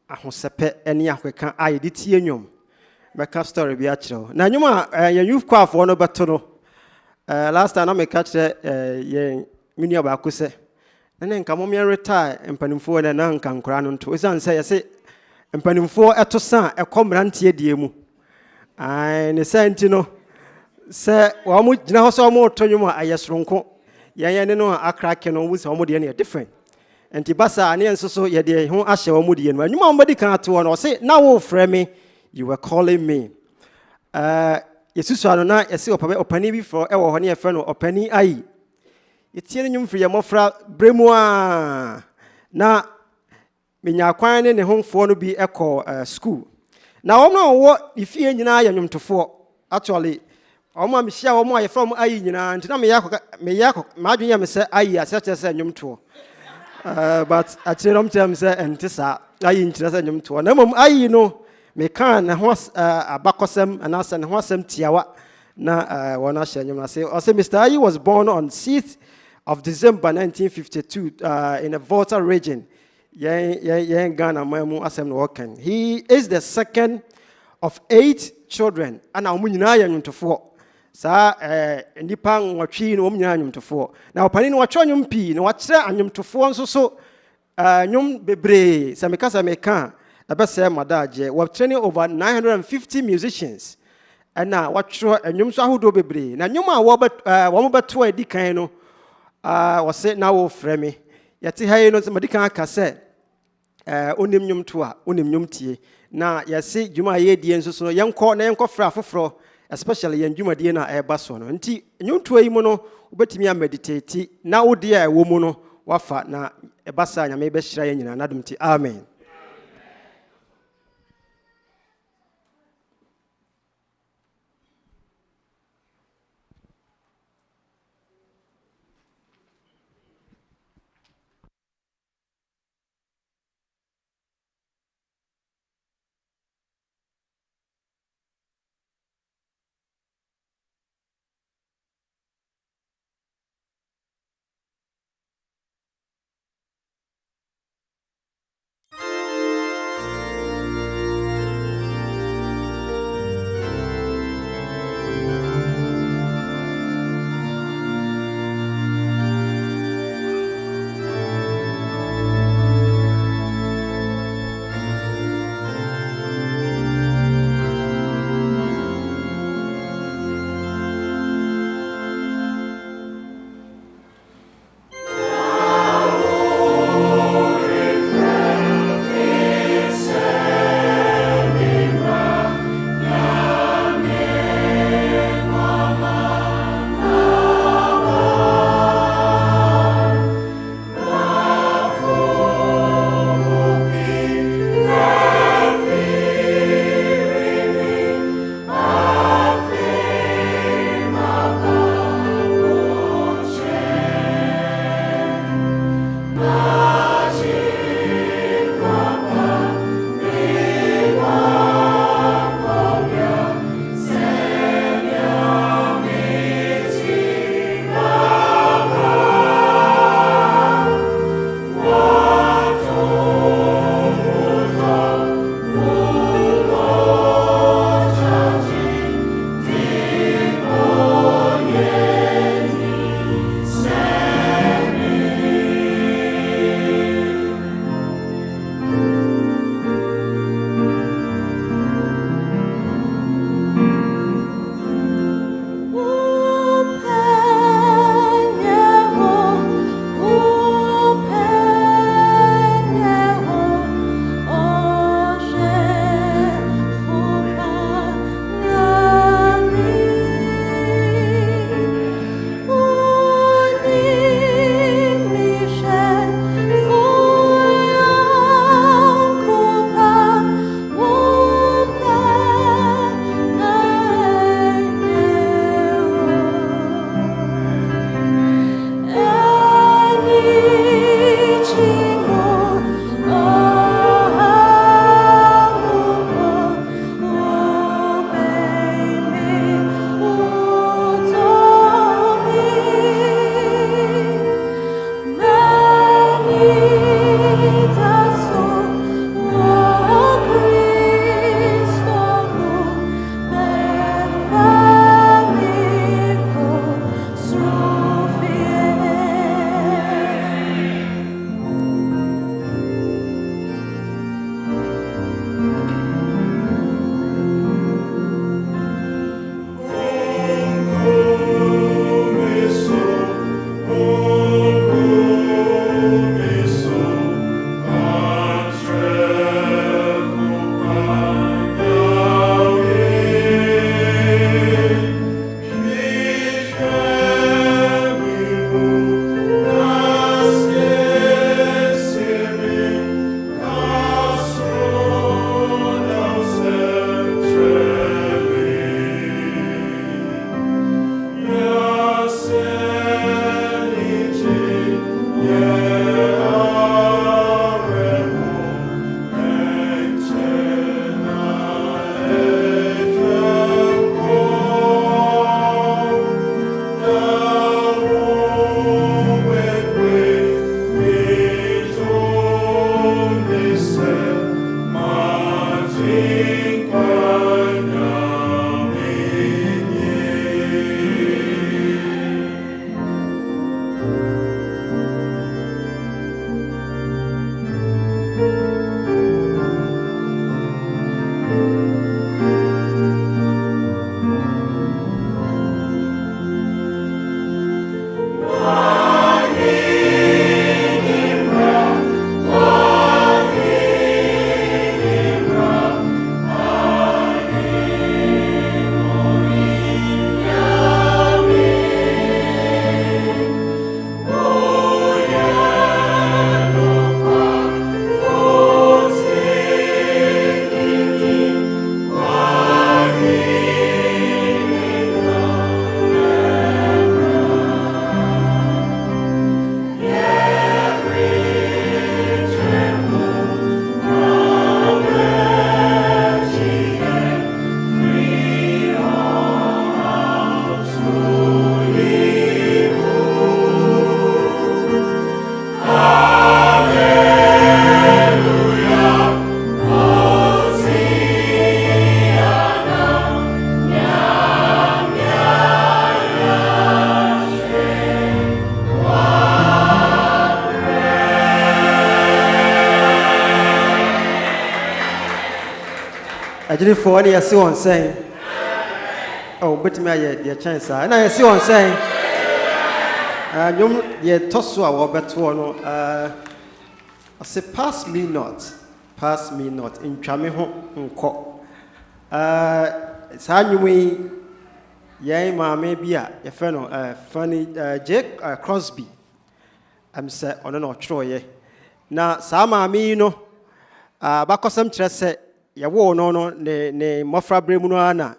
ahosepe eni akweka ayedi tie nwom meka story bi akiro na nwom a ye youth choir for no beto no last time na meka kire ye minia ba ko se na nka mom ye retire empanimfo na nka nkora no nto isan se ye se empanimfo eto san ekomrantie die mu ai ne senti no se wa mu gina ho so mo to nwom a ayesronko ye ne no akrake no wo se mo de na different enti basa ane enso ye de ho ahye wo mudie no anwuma mbodi kan ato no say na wo frɛ me you were calling me yesusu ano na yesi opani bi fro e wo ho ne ye frɛ no opani ai yetie ne nwum firi ye mofra bremu a na menya kwan ne homfo no bi ekɔ school na wo no wo ifie nyina ya nwumtofo actually omo am hia wo mo aye from ai nyina nti na me yakɔ madwen ya me sɛ ai asɛkyɛ sɛ nwumto but actually I'm say entisa ayi nkyerɛ nyom to na mom ayi no me kan na ho abakosem and asa na ho asem tiawa na wona hye nyom na say Mr. Ayi was born on 6th of December 1952 in a Volta region yen Ghana mamu asem no working. He is the second of 8 children and amu nyina ya nwuntofo saa nipa nwɔtwe no wɔn nyinaa nnwomtofoɔ na ɔpanin no wɔatwerɛ nnwom pii na wɔakyerɛ annwomtofoɔ nso so nnwom bebree sɛ meka a ɛbɛsɛe madagye wɔtraining over 950 musicians ɛna wɔatwerɛ nnwom so ahodoɔ bebree na nnwom a wɔn bɛto a ɛdi kan no wɔse na wɔfrɛ me yɛte ha yi no sɛ madi kan aka sɛ onim nnwom to a onim nnwom tie na yɛse dwuma a yɛdie nso so no yɛnkɔ frɛ afoforɔ especially yɛn dwumadie no a ɛreba so no nti nnwontoɔ yi mu no wobɛtumi ameditate na wodeɛ a ɛwɔ mu no wafa na ɛba saa nyame bɛhyira yɛn nyinaa nadom nti amen. Actually, for any, I see one saying, oh, but me, your chance, and I see one saying, you toss to our better one. I say, pass me not, in Chamiho, Unco. It's how you mean, yea, ma, maybe a friend, funny Jake Crosby. I'm say, on an Troye. Now, Sama, me, you know, back of some tress. Ya wo no ne mofra bremu no ana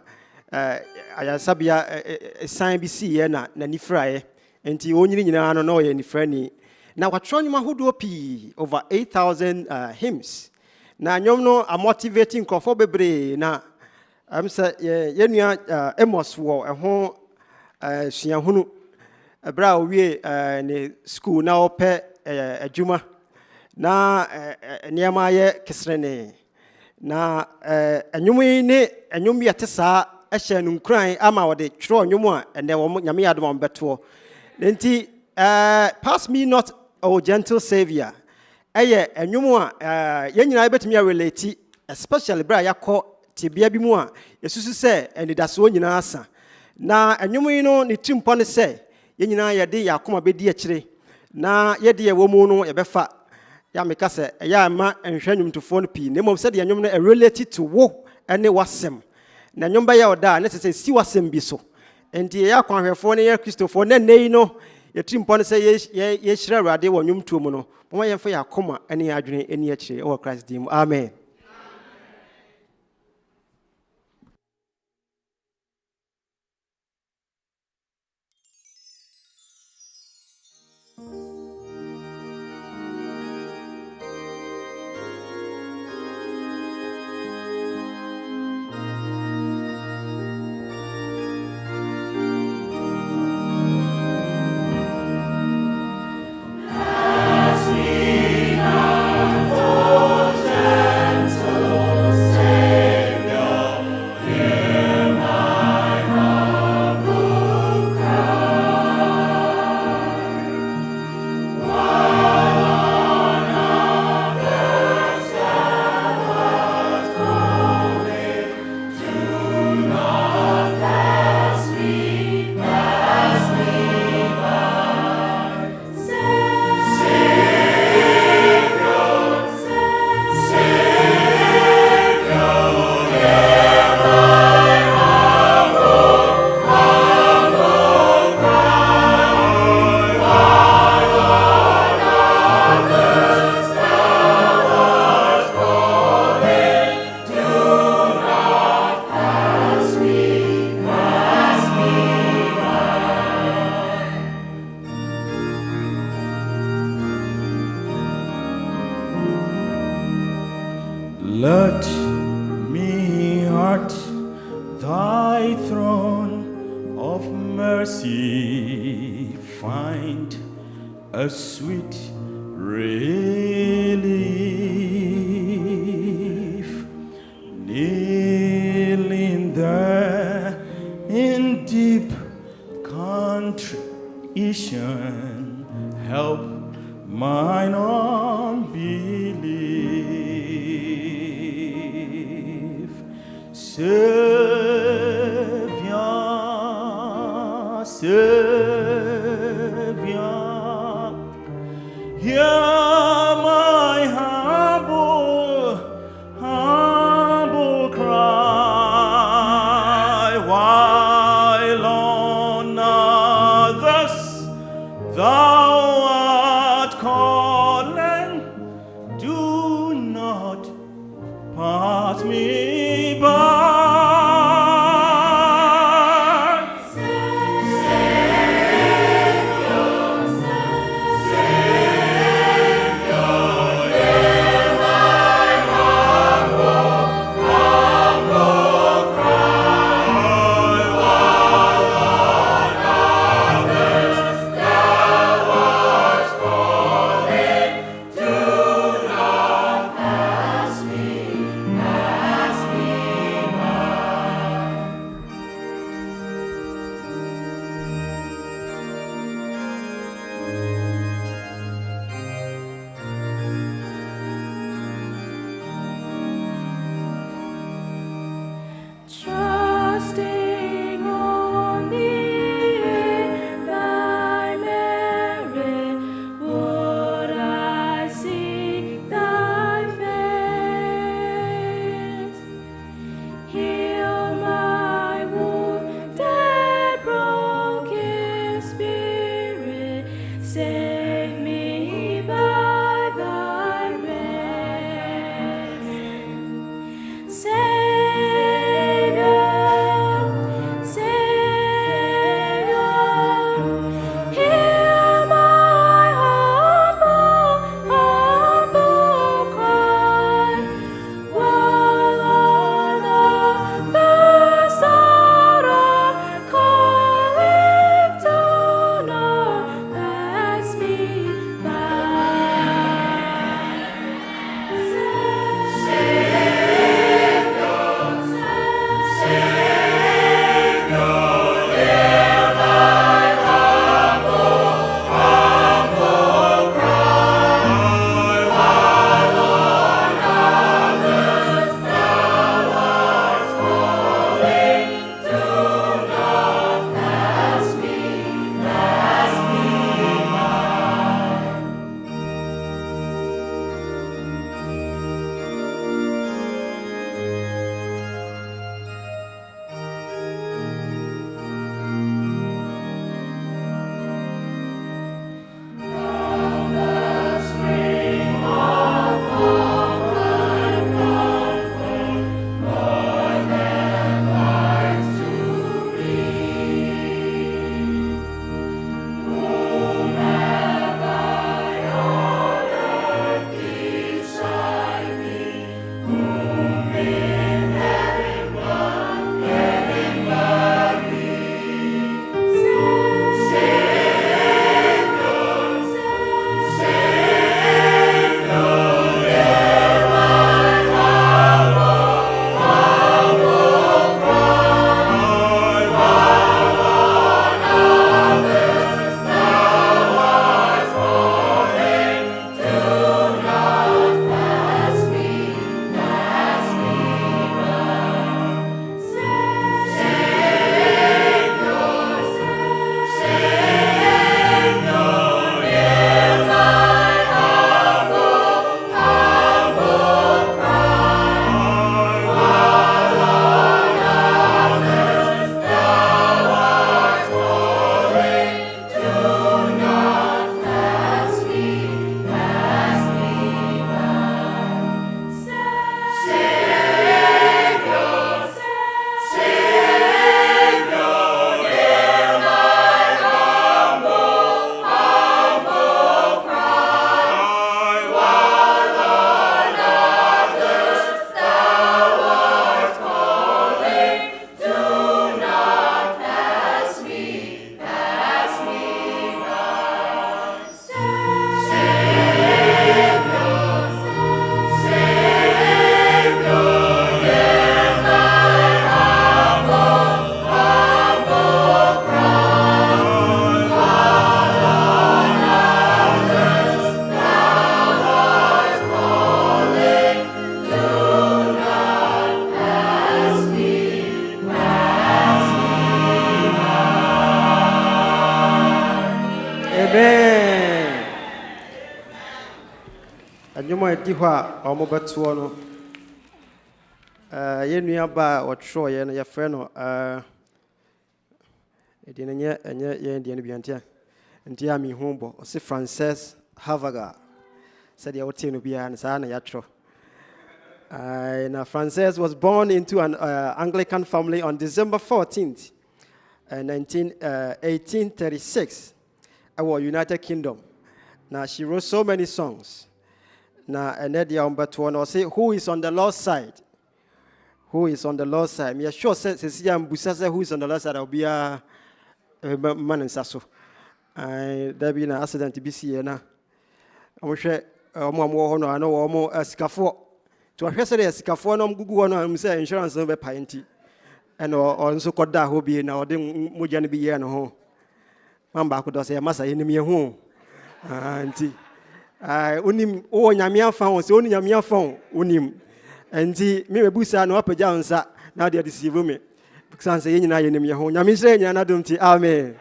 ayasabia san bi si ye na nifrae enti onyini nyina no ye nifrani na kwatro nyuma hodo pi over 8,000 hymns na nyom no a motivating crofo bebre na am say ye nua emos wo ho suahunu bra owie ne school na ope adwuma na niama ye kisrene na enyumi ne enyumi yetesa ehye nunkran ama wode twro enyumu a ene wo nyame yadom beto nti pass me not, O gentle savior eye enyumu a yenyina betumi a relate especially bra yakọ tibia bi mu a yesusu se enidaso nyina asa na enyumu no ne timpo ne se yenyina yede yakoma bedi akire na yede ye wo mu no yebefa ya meka se ya ma enhwanum tofo no pi na mom se de enwum no related to wo ene wasem na enwum ba ya oda na se si wasem bi so enti ya kwanhwefo ne ya kristofo na nei no ye timpo no se ye hyira awade wo nwum tuo mu no mo ye fa ya koma ene adwene eni akire o Christ dim amen. Let me at thy throne of mercy find a sweet relief, kneeling there in deep contrition, help mine unbelief. Savior, Savior, hear my humble cry, while on others thou art calling, do not pass me by. Pass me di hɔ a ɔmo bɛtoɔ no yɛ nuaba a ɔtwerɛeɛ no yɛfrɛ no ɛdeɛ no ɛnyɛ yɛn deɛ no bi nti a mehu bɔ ɔse Frances Havaga sɛdeɛ wotee no biara no saa na yɛatwerɛ. Now, Frances was born into an Anglican family on December 14th, 1836, our United Kingdom. Now, she wrote so many songs. Now, Enedia Umbertuano say, who is on the Lord's side? Who is on the Lord's side? Me sure says Cecilia Mbusasa, who is on the Lord's side, I'll be a man in Sasso. There be an accident to be seen. I'm sure I know almost a scaffold. To a person as Cafonum Gugu and say insurance over pinty. And also called that who be now, then Mujan be here no home. Mamba could say a massa enemy home. Auntie, I unim, oh, Yamia found, so only Yamia found, unim. And see, me a busa no up a down, sir. Now they are deceiving me. Because I'm saying, I enemy home. Yami saying, I don't see, amen.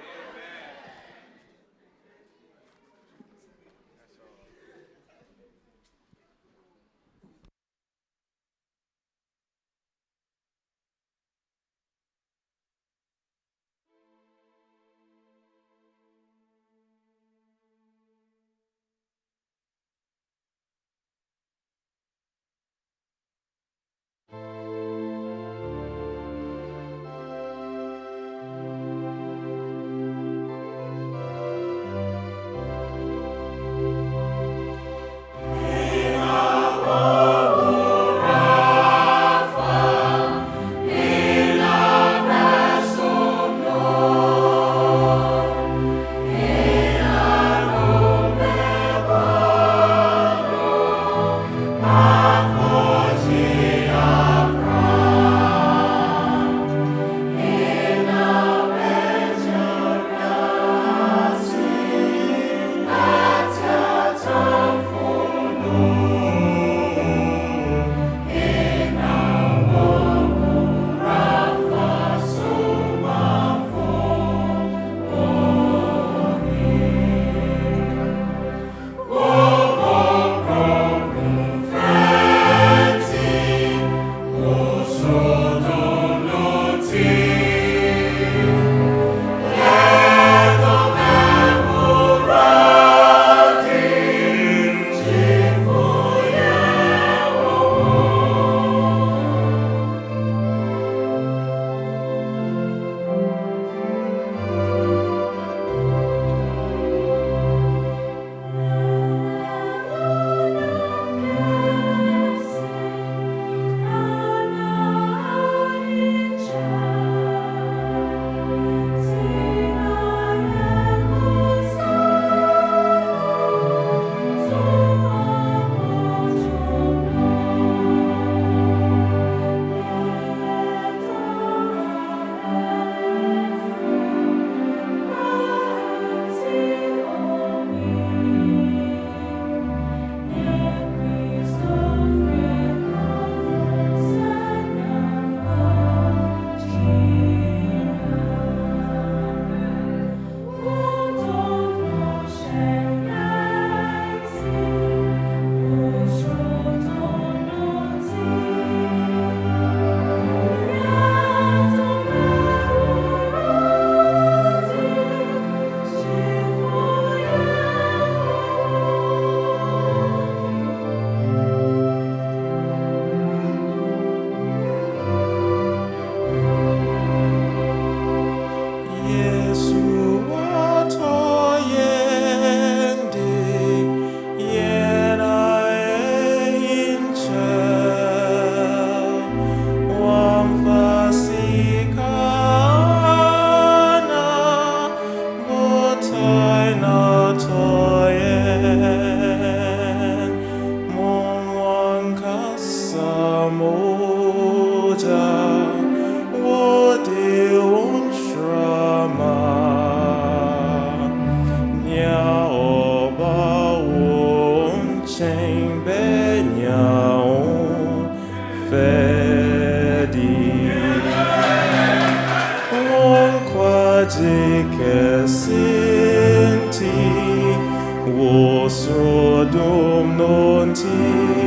Sodom non ti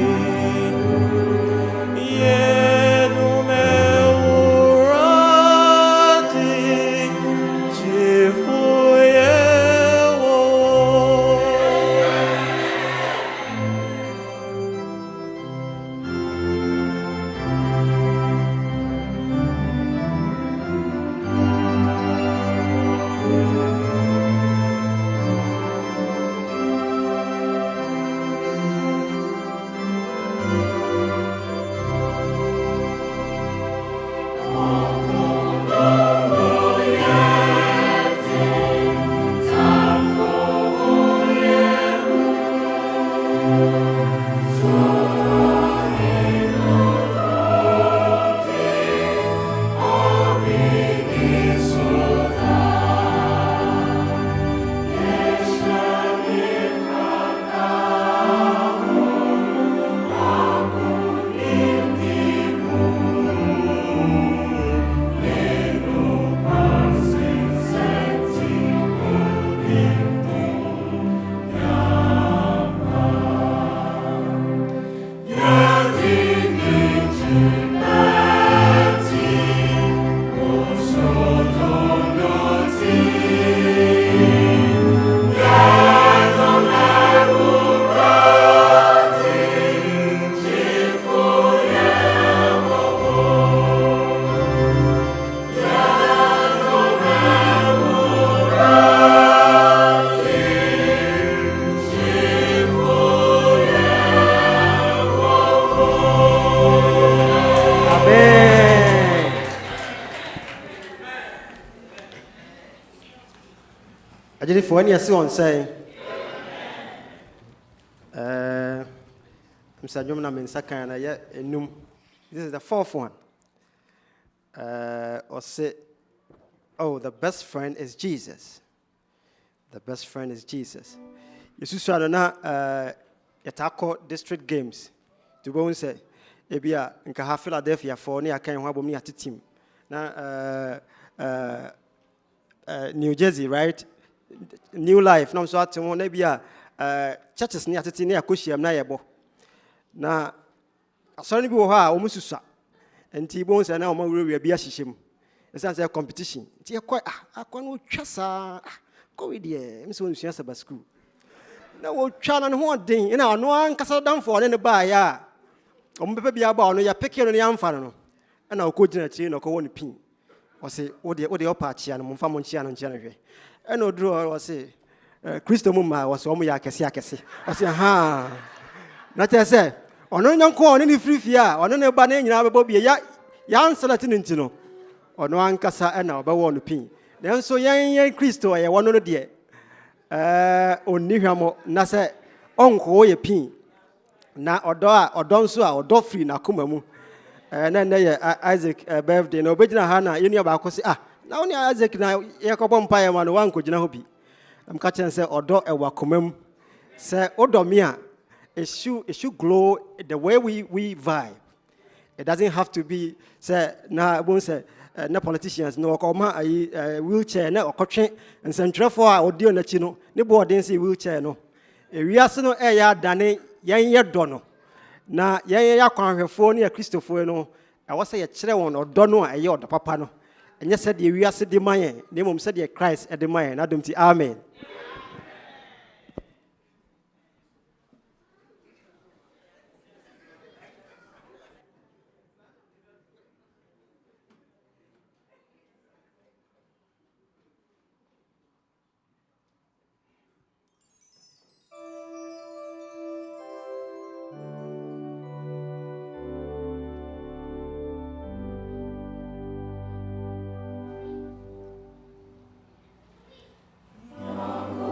Agye for any ase on say. Mr. Jom na mensa kan na ye enum. This is the fourth one. Or say, oh, the best friend is Jesus. The best friend is Jesus. Yesu so na yatako district games. To go and say, ebia nka ha Philadelphia for ne akan ho abom ne atetim. Na New Jersey, right? New Life. Na so atem na bia churches ne atete ne akoshiam na yebo. Na asɔre bi wɔ hɔ a wɔn susua nti bɔn sɛ na wɔn awurawura bi ahyehyɛ mu ɛsan sɛ competition nti ɛkɔ akɔ no twa saa kɔwi deɛ ɛmi sɛ wɔn sua Sabbath school na wɔtwa no ne ho ɔden ɛna ɔno ankasa danfo ɔne ne baayɛ a wɔn bɛpɛ bi aba ɔno yɛ peke no ne yɛmfa no ɛna ɔkɔ gyina akyire na ɔkɔwɔ ne pin ɔsɛ wode ɔpa akyea no momfa mo nkyea no hwɛ ɛna ɔduru hɔ ɔsɛ Kristo mu mmaa wɔsɛ wɔn yɛ akɛse ɔsɛ ha na kyerɛ sɛ ɔno nyanko ɔne ne firifie a ɔno ne ba ne nyinaa bɛbɔ bie ya ansalate ne nti no ɔno ankasa ɛna ɔbɛwɔ no pin nanso yɛn Kristo ɛyɛ wɔno no deɛ ɔnni hwamɔ na sɛ ɔnkɔɔ yɛ pin na ɔdɔ nso a ɔdɔ firi n'akoma mu na ɛnɛ yɛ Isaac birthday na ɔbɛgyina ha na yɛnua baako sɛ na wo ne Isaac na yɛkɔbɔ mpaeɛ ma no wankɔgyina hɔ bi na mka kyerɛ sɛ ɔdɔ ɛwɔ akoma mu sɛ wodɔ me a it should glow the way we vibe. It doesn't have to be say na politicians no koma wheelchair na okotwe nsentwerefo a odi onachi no ne bo odin say wheelchair no ewiase no ya dane yen ye do no na yen ya kwanhwefo ne ya Kristofo no ɛwɔ sɛ yɛkyerɛ wɔn ɔdɔ no a ɛyɛ ɔdɔ papa no ɛnyɛ sɛ de ewiase de ma yɛn na mmom sɛ de Christ de ma yɛn na dom ti amen. Young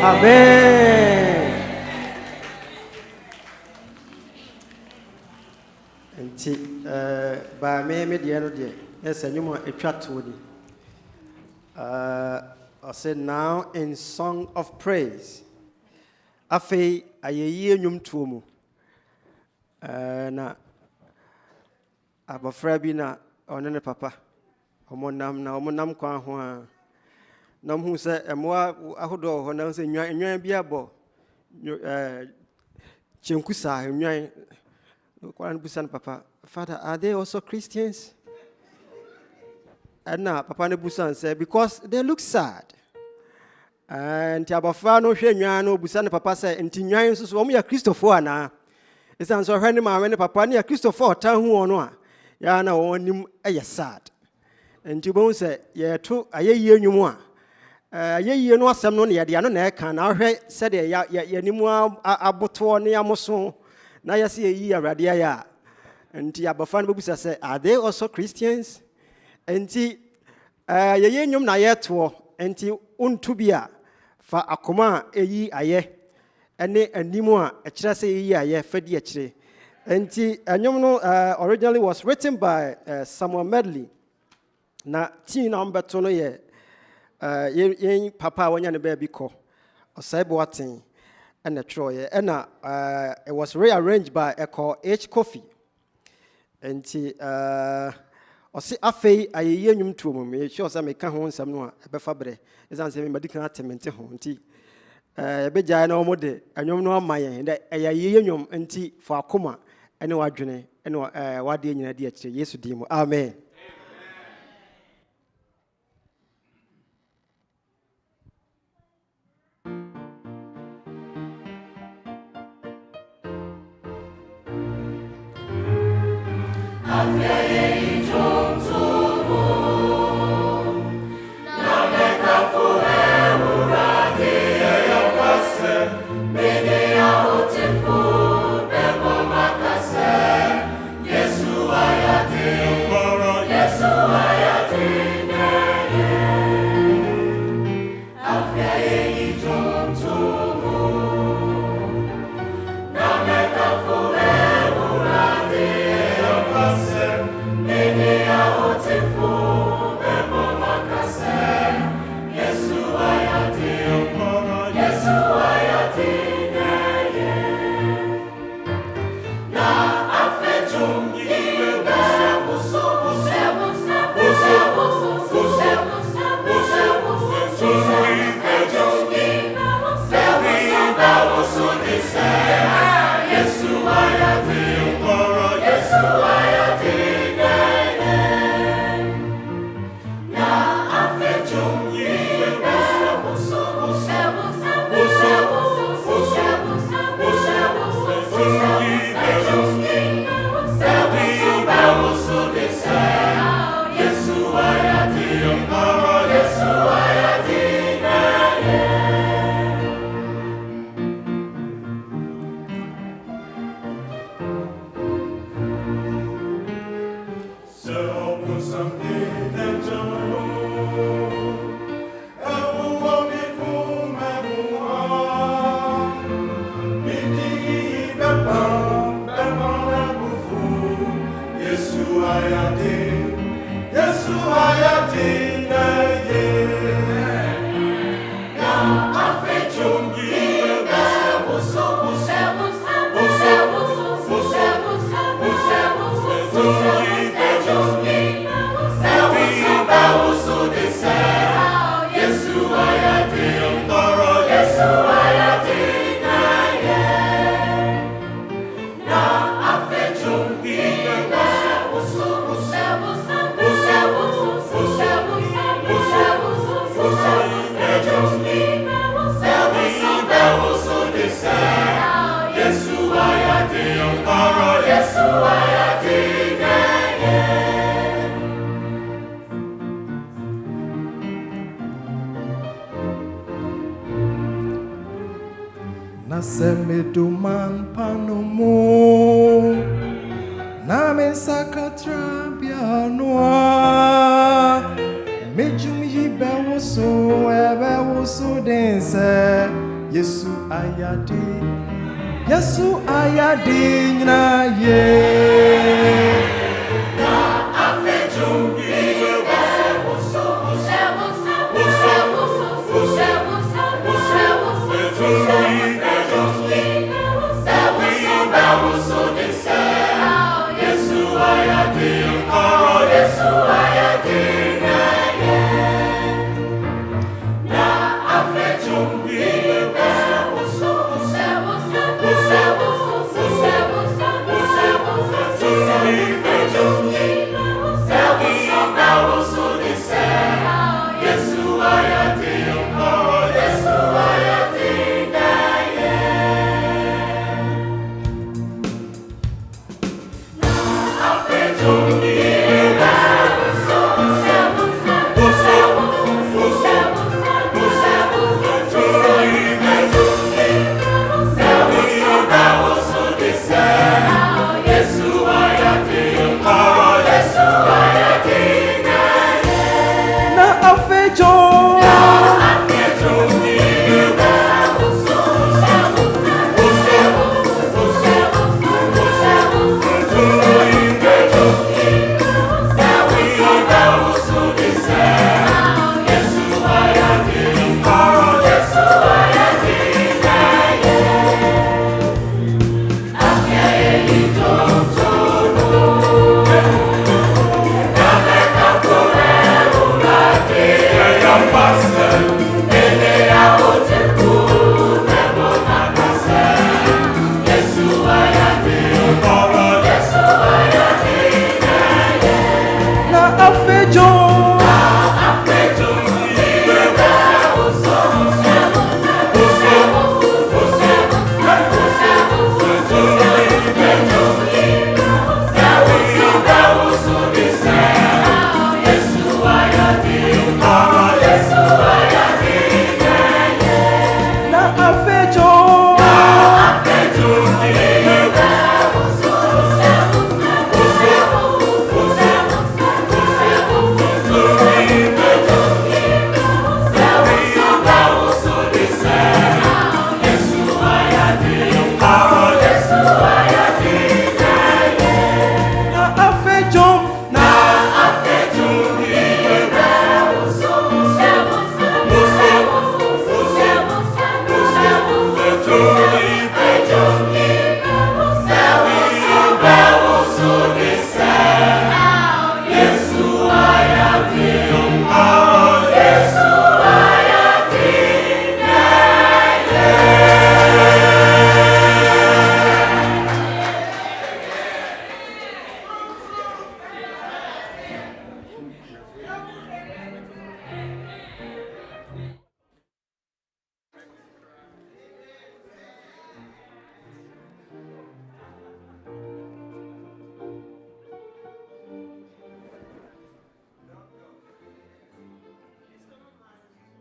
Amen. Nti ba me de no de yes anyuma etwa to ni I said now in song of praise afei ayeyi enyum to mu na abafra bi na one ne papa omonam kwa ho a na mhu se emoa ahodo ho na se nwan bi abo chenkusa nwan Kwan busan papa, Father, are they also Christians? And now papa ne busan said, because they look sad. And Tiabafa no shenyano busan papa said, and Tinyan so we are Christopher na. It's answer her name when papa near Christopher town who on ya na on him a sad. And Tibon said, yeah, true, a year you more. Ye no asem no ne de ano na eka na hwe said ya nimu aboto ne amoso. Na yasi yi awrade ya nti abafan bebusa say are they also Christians nti ye nyum na yeto nti untu bia fa akoma eyi aye ene animu a ekire say yi aye fa di ekire nti anyum no originally was written by Samuel Medley na teen number 2 no ye papa wonya ne ba bi ko osaibo aten and Troy, and it was rearranged by Echo H. Coffee. And or see a fay a year to me, shows I make a home some more, a befabre, as I'm saying, medical attendant home tea. A beja no more day, and you know my end, a year and tea for a coma, and no journey, and what dear dear, yes, demo. Amen. Nasemeduman panomo Name sakatra bianoa Mejum yibe woso ebe woso dense Yesu ayade Yesu ayade na ye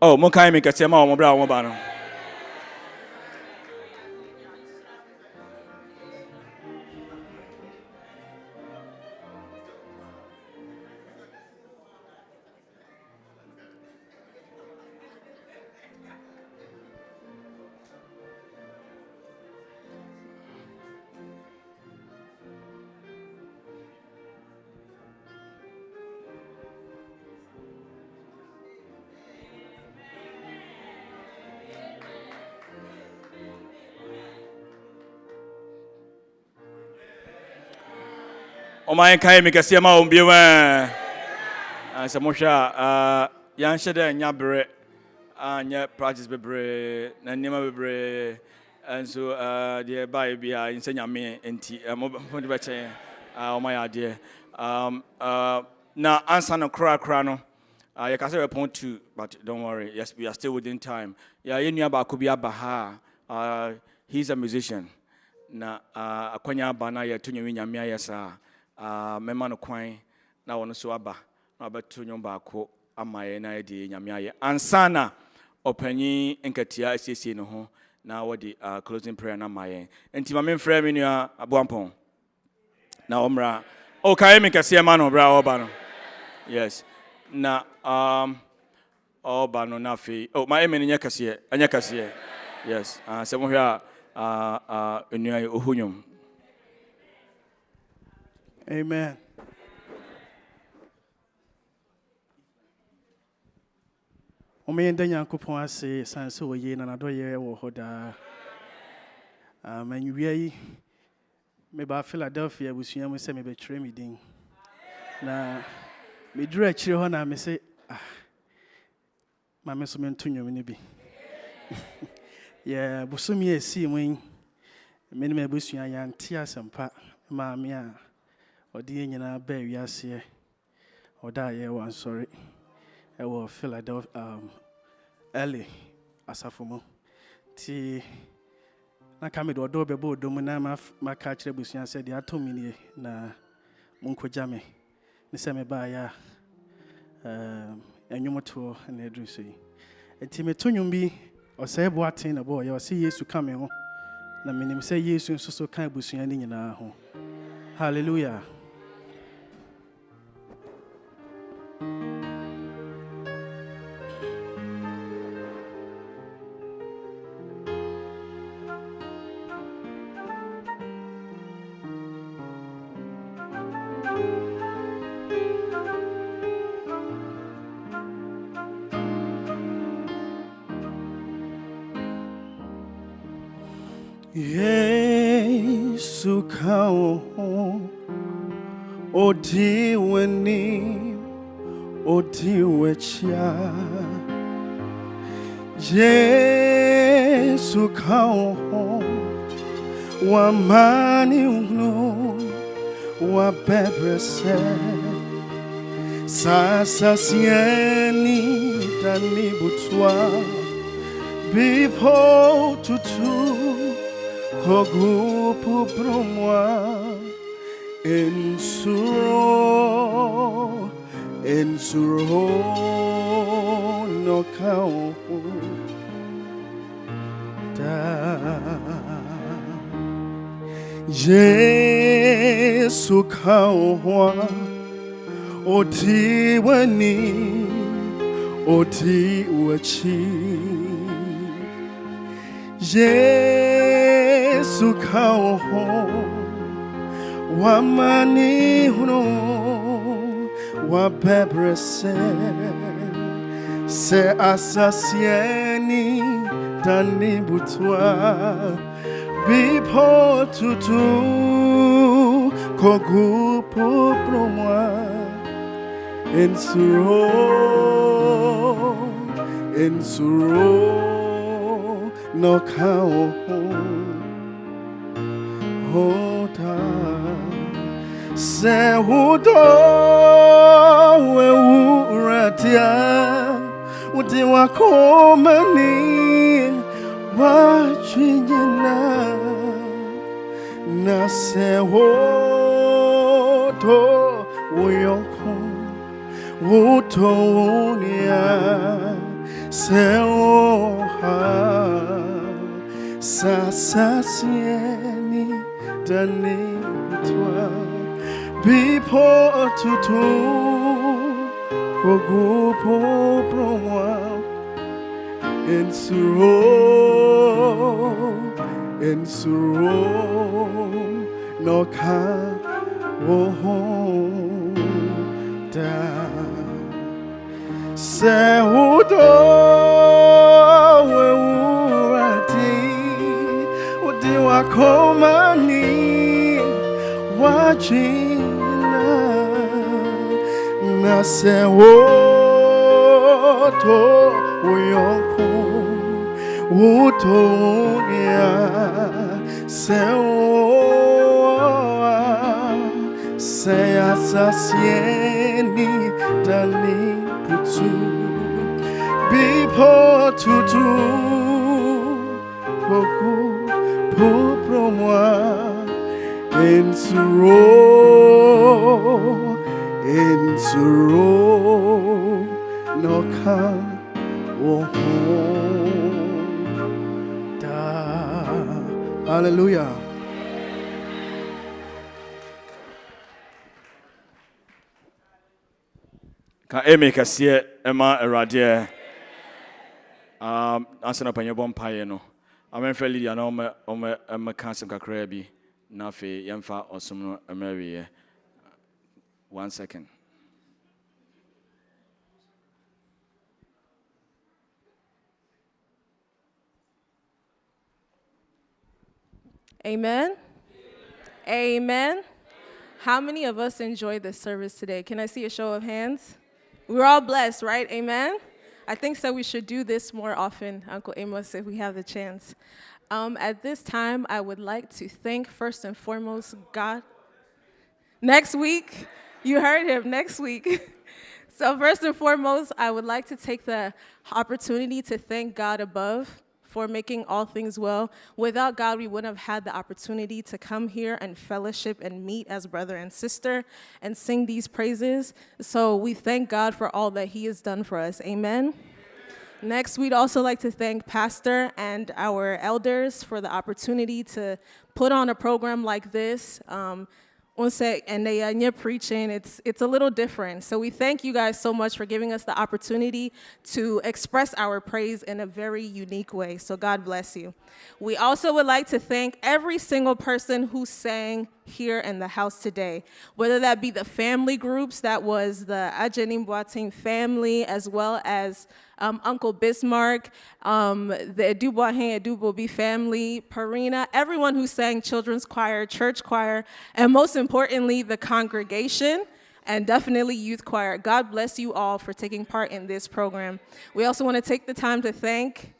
Oh, mo kai me kase ma mo bra mo ba no. O my kai me kase ma o biewa. Asa mo hwa yan hye nya bre anya practice bebre na nima bebre and so the by bia insenya me enti mo de be chen o my ade na answer no kra no you can say we point 2 but don't worry, yes, we are still within time. Yeah, you nua ba ko bia ba ha he's a musician na akwanya ba na ye to nyawi nyame ayesa mema no kwan na wono so aba na abeto nyom ba ko amaye na de nyame aye ansana opanyi enkatia asiesie no ho na wodi closing prayer na maye enti ma memfrɛ me nua aboampon na omra okay me kase ma no bra oba no yes na oba no na fe oh my emene nya kase anya kase Yes. Some here in Ohunium. Amen. Omeyenda Nyankopon ase sanse oye na nadoye wo hoda. Manwie me ba Philadelphia busua mu se me betre me din. Na me duru akire ho na me se ma me so me ntonwom ne bi. Yeah, busumi esi mu me ne me busua ya ntia sempa ma me a odi nyina ba wiase oda ye wan sorry. I was Philadelphia, LA, Asafumo. Ti na kame do do bebo do mu na ma ka kire busuan said ya to mini na munko jame. Ni se me ba ya enyomoto na edu so yi. Enti me tonwum bi o se bo aten na bo ya o se Yesu kame ho. Na menim se Yesu nso so kan busuan ni nyina ho. Hallelujah. Yesu kao odi weni odi wecha Yesu kao wa mani uno wa bebrese sasa sieni dani butwa bipo tutu Kogupu bromwa ensuro no kao da Yesu kao oti wani oti wachi Yesu kao wa mani huno wa bebrese se asasieni dani butwa bipo tutu kogupo promwa ensuro no kao hota se hudo we uratia uti wakomani wachinyina na se hoto uyonko uto unia se Sasa sieni dani butwa bipo tutu kogupo promwa ensuro no ka woho da se hudo wakomani wajina na se woto uyonku utonia se asasieni dani putu bipo tutu poku Popromwa ensuro no ka da. Hallelujah. Ka eme kasiye ema erade answer na panye bom paye no Amen for Lydia no me cancel kakra bi na fe yemfa osum no emewe 1 second. Amen. Amen. How many of us enjoyed the service today? Can I see a show of hands? We're all blessed, right? Amen. I think so. We should do this more often, Uncle Amos, if we have the chance. At this time, I would like to thank first and foremost God. Next week, you heard him, next week. So first and foremost, I would like to take the opportunity to thank God above for making all things well. Without God, we wouldn't have had the opportunity to come here and fellowship and meet as brother and sister and sing these praises. So we thank God for all that he has done for us. Amen. Next, we'd also like to thank Pastor and our elders for the opportunity to put on a program like this. And they preaching, it's a little different. So we thank you guys so much for giving us the opportunity to express our praise in a very unique way. So God bless you. We also would like to thank every single person who sang here in the house today, whether that be the family groups, that was the Ajenim Boateng family, as well as Uncle Bismarck, the Eduboahen Edubobi family, Parina, everyone who sang children's choir, church choir, and most importantly, the congregation, and definitely youth choir. God bless you all for taking part in this program. We also want to take the time to thank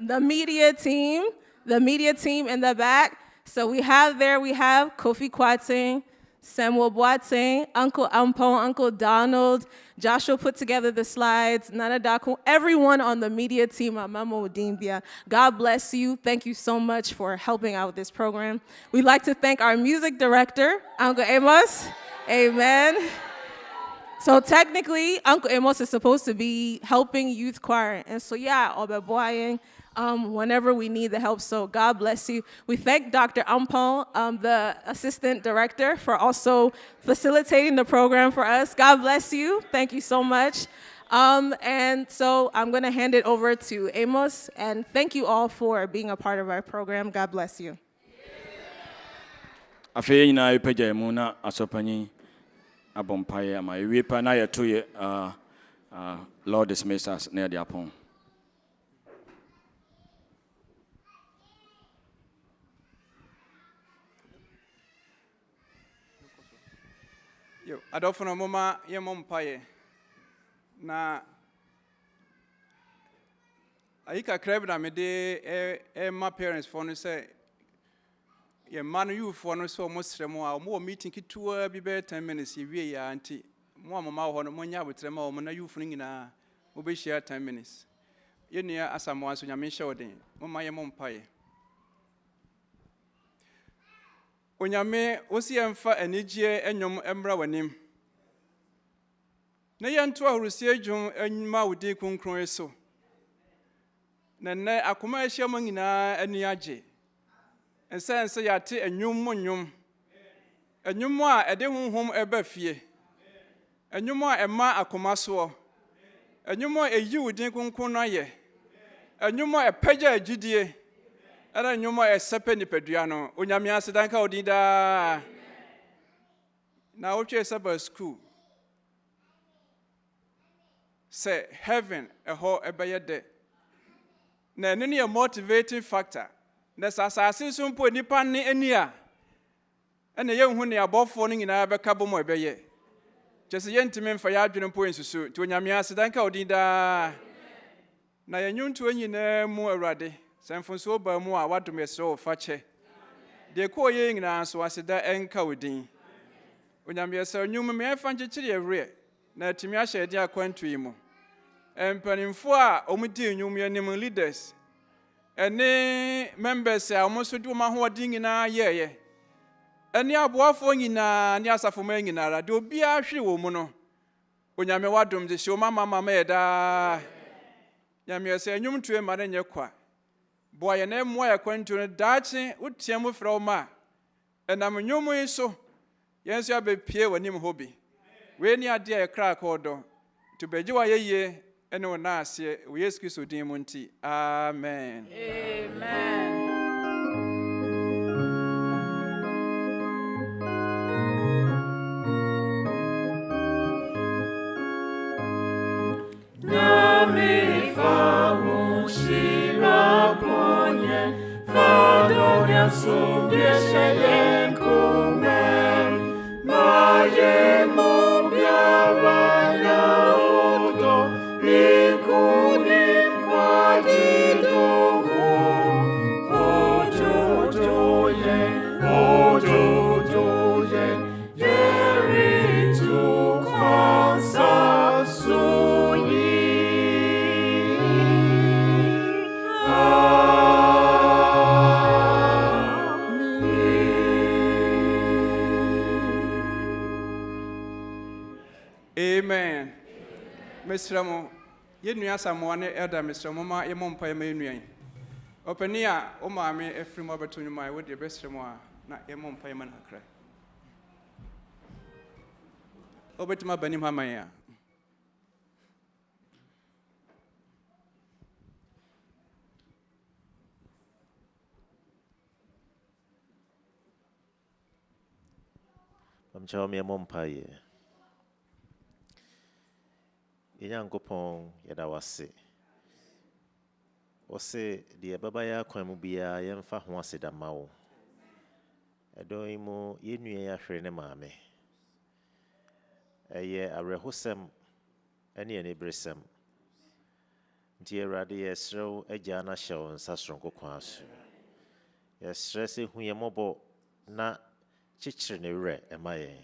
the media team in the back. So we have Kofi Kwateng, Samuel Boateng, Uncle Ampon, Uncle Donald, Joshua put together the slides, Nana Daku, everyone on the media team, Mama Odimbia. God bless you. Thank you so much for helping out with this program. We'd like to thank our music director, Uncle Amos. Amen. So technically, Uncle Amos is supposed to be helping youth choir. And so Obeboying, whenever we need the help. So God bless you. We thank Dr. Ampon, the assistant director, for also facilitating the program for us. God bless you. Thank you so much. And so I'm going to hand it over to Amos. And thank you all for being a part of our program. God bless you. Afei na ipeja mu na asopanyi abompaye ama iwepa na yetoye Lord dismiss us near the upon. Yo, adofo no mama ye mompaye na ayika kreb na me de my parents for no say ye man you for no so mo sremo a mo meeting kitua bi be 10 minutes ye wie ya anti mo mama ho no mo nya botrema o mo na you funu nyina mo be share 10 minutes ye nia asamo aso nya me hye odin mama ye mompaye Onyame osi emfa anigye enyom emra wanim. Na yento ahorusie adwum anma wodi kunkron eso. Na ne akoma ahia mo nyina ani age. Ensense yate enwum monyum. Enwum a ede honhom eba fie. Enwum a ema akoma so. Enwum a eyi wodi kunkron no aye. Enwum a epagya agidie. Era nyuma esepe nipadua no onyame asedanka odinda na oche Sabbath school say heaven eho ebeyede na ene ne motivating factor na sasase so mpo nipa ne ani a ene ye hu ne abofo no nyina beka bomo ebeye chese ye ntime mfa ya adwene mpo ensusu ti onyame asedanka odinda na yenyuntu anyina mu awrade Sanfonso ba mu a wadom yeso fache de ko ye nyina so aseda enka odin onyame yeso nyum me afa nkyekire ewre na timi ahye de akwantu yi mu empanimfo a omudi nyum ye nim leaders ene members a omoso de ma ho odin nyina yeye ene aboafo nyina ne asafo ma nyina ra de obi a hwe wo mu no onyame wadom de hye mama eda nyame yeso nyum tue ma ne nyekwa boye na mo ya kwantu no dache utie mo fra ma enam nyomo iso yenso abepie wanim hobi we ni ade e kra ka odo to beji wa yeye ɛne wo na aseɛ wo Yesu Kristo din mu nti amen. Amen. Nami famushira ponye fadonya sumbesha yenkumen maye mumbya vaya oto nikuni kwa jidomu ojo ye yeri tu kwansa suyi. Amen. Mr. Mo, you knew someone elder, Mr. Moma, your mom pay me. Open here, oh, mammy, a free mother to my with your best more, not your mom payment. Cry. Over to my Benny Mamma. I'm telling me a mom pie. Yankopon yada wase. Ose de baba ya kwan mu bia yemfa ho ase da mawo. Edon mu yenua ya hwere ne maame. Eye arehosem ene enebresem. Nti Awurade yesrew agya na hyew nsa soronko kwa aso. Yesre se hu yemobo na chichire ne wure emaye.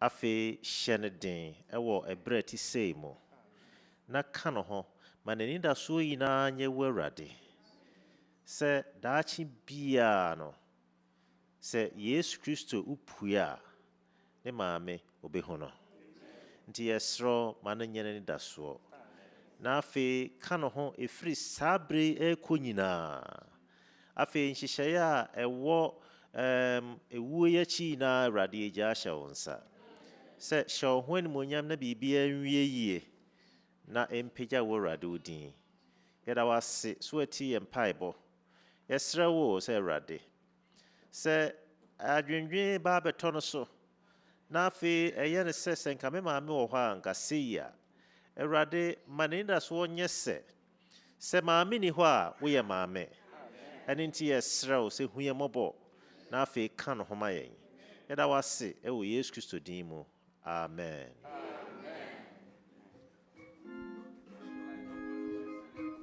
Afe hyene den ewo ebre ti sei mo na ka no ho manani da so yina nye Awurade se daachi bia no se Yesu Kristo upua ne maame obehu no nti yesro mananye ne da so na afe ka no ho efiri sabre ekonyina afe nhihye a ewo ewuo yachi na Awurade agya ahye wonsa se show when monyam na bibia nwie yie na empeja wo Awurade odin yeda wase so ati empaibo yesra wo se Awurade se adwendwen ba beto no so na afi eye ne se senka me maame wo hwa anka seya Awurade maninda so nyese se maame ni hɔ a wo ye maame ene nti yesra wo se huye mobo na afi ka no homa yen yeda wase e wo Yesu Kristo din mu. Amen.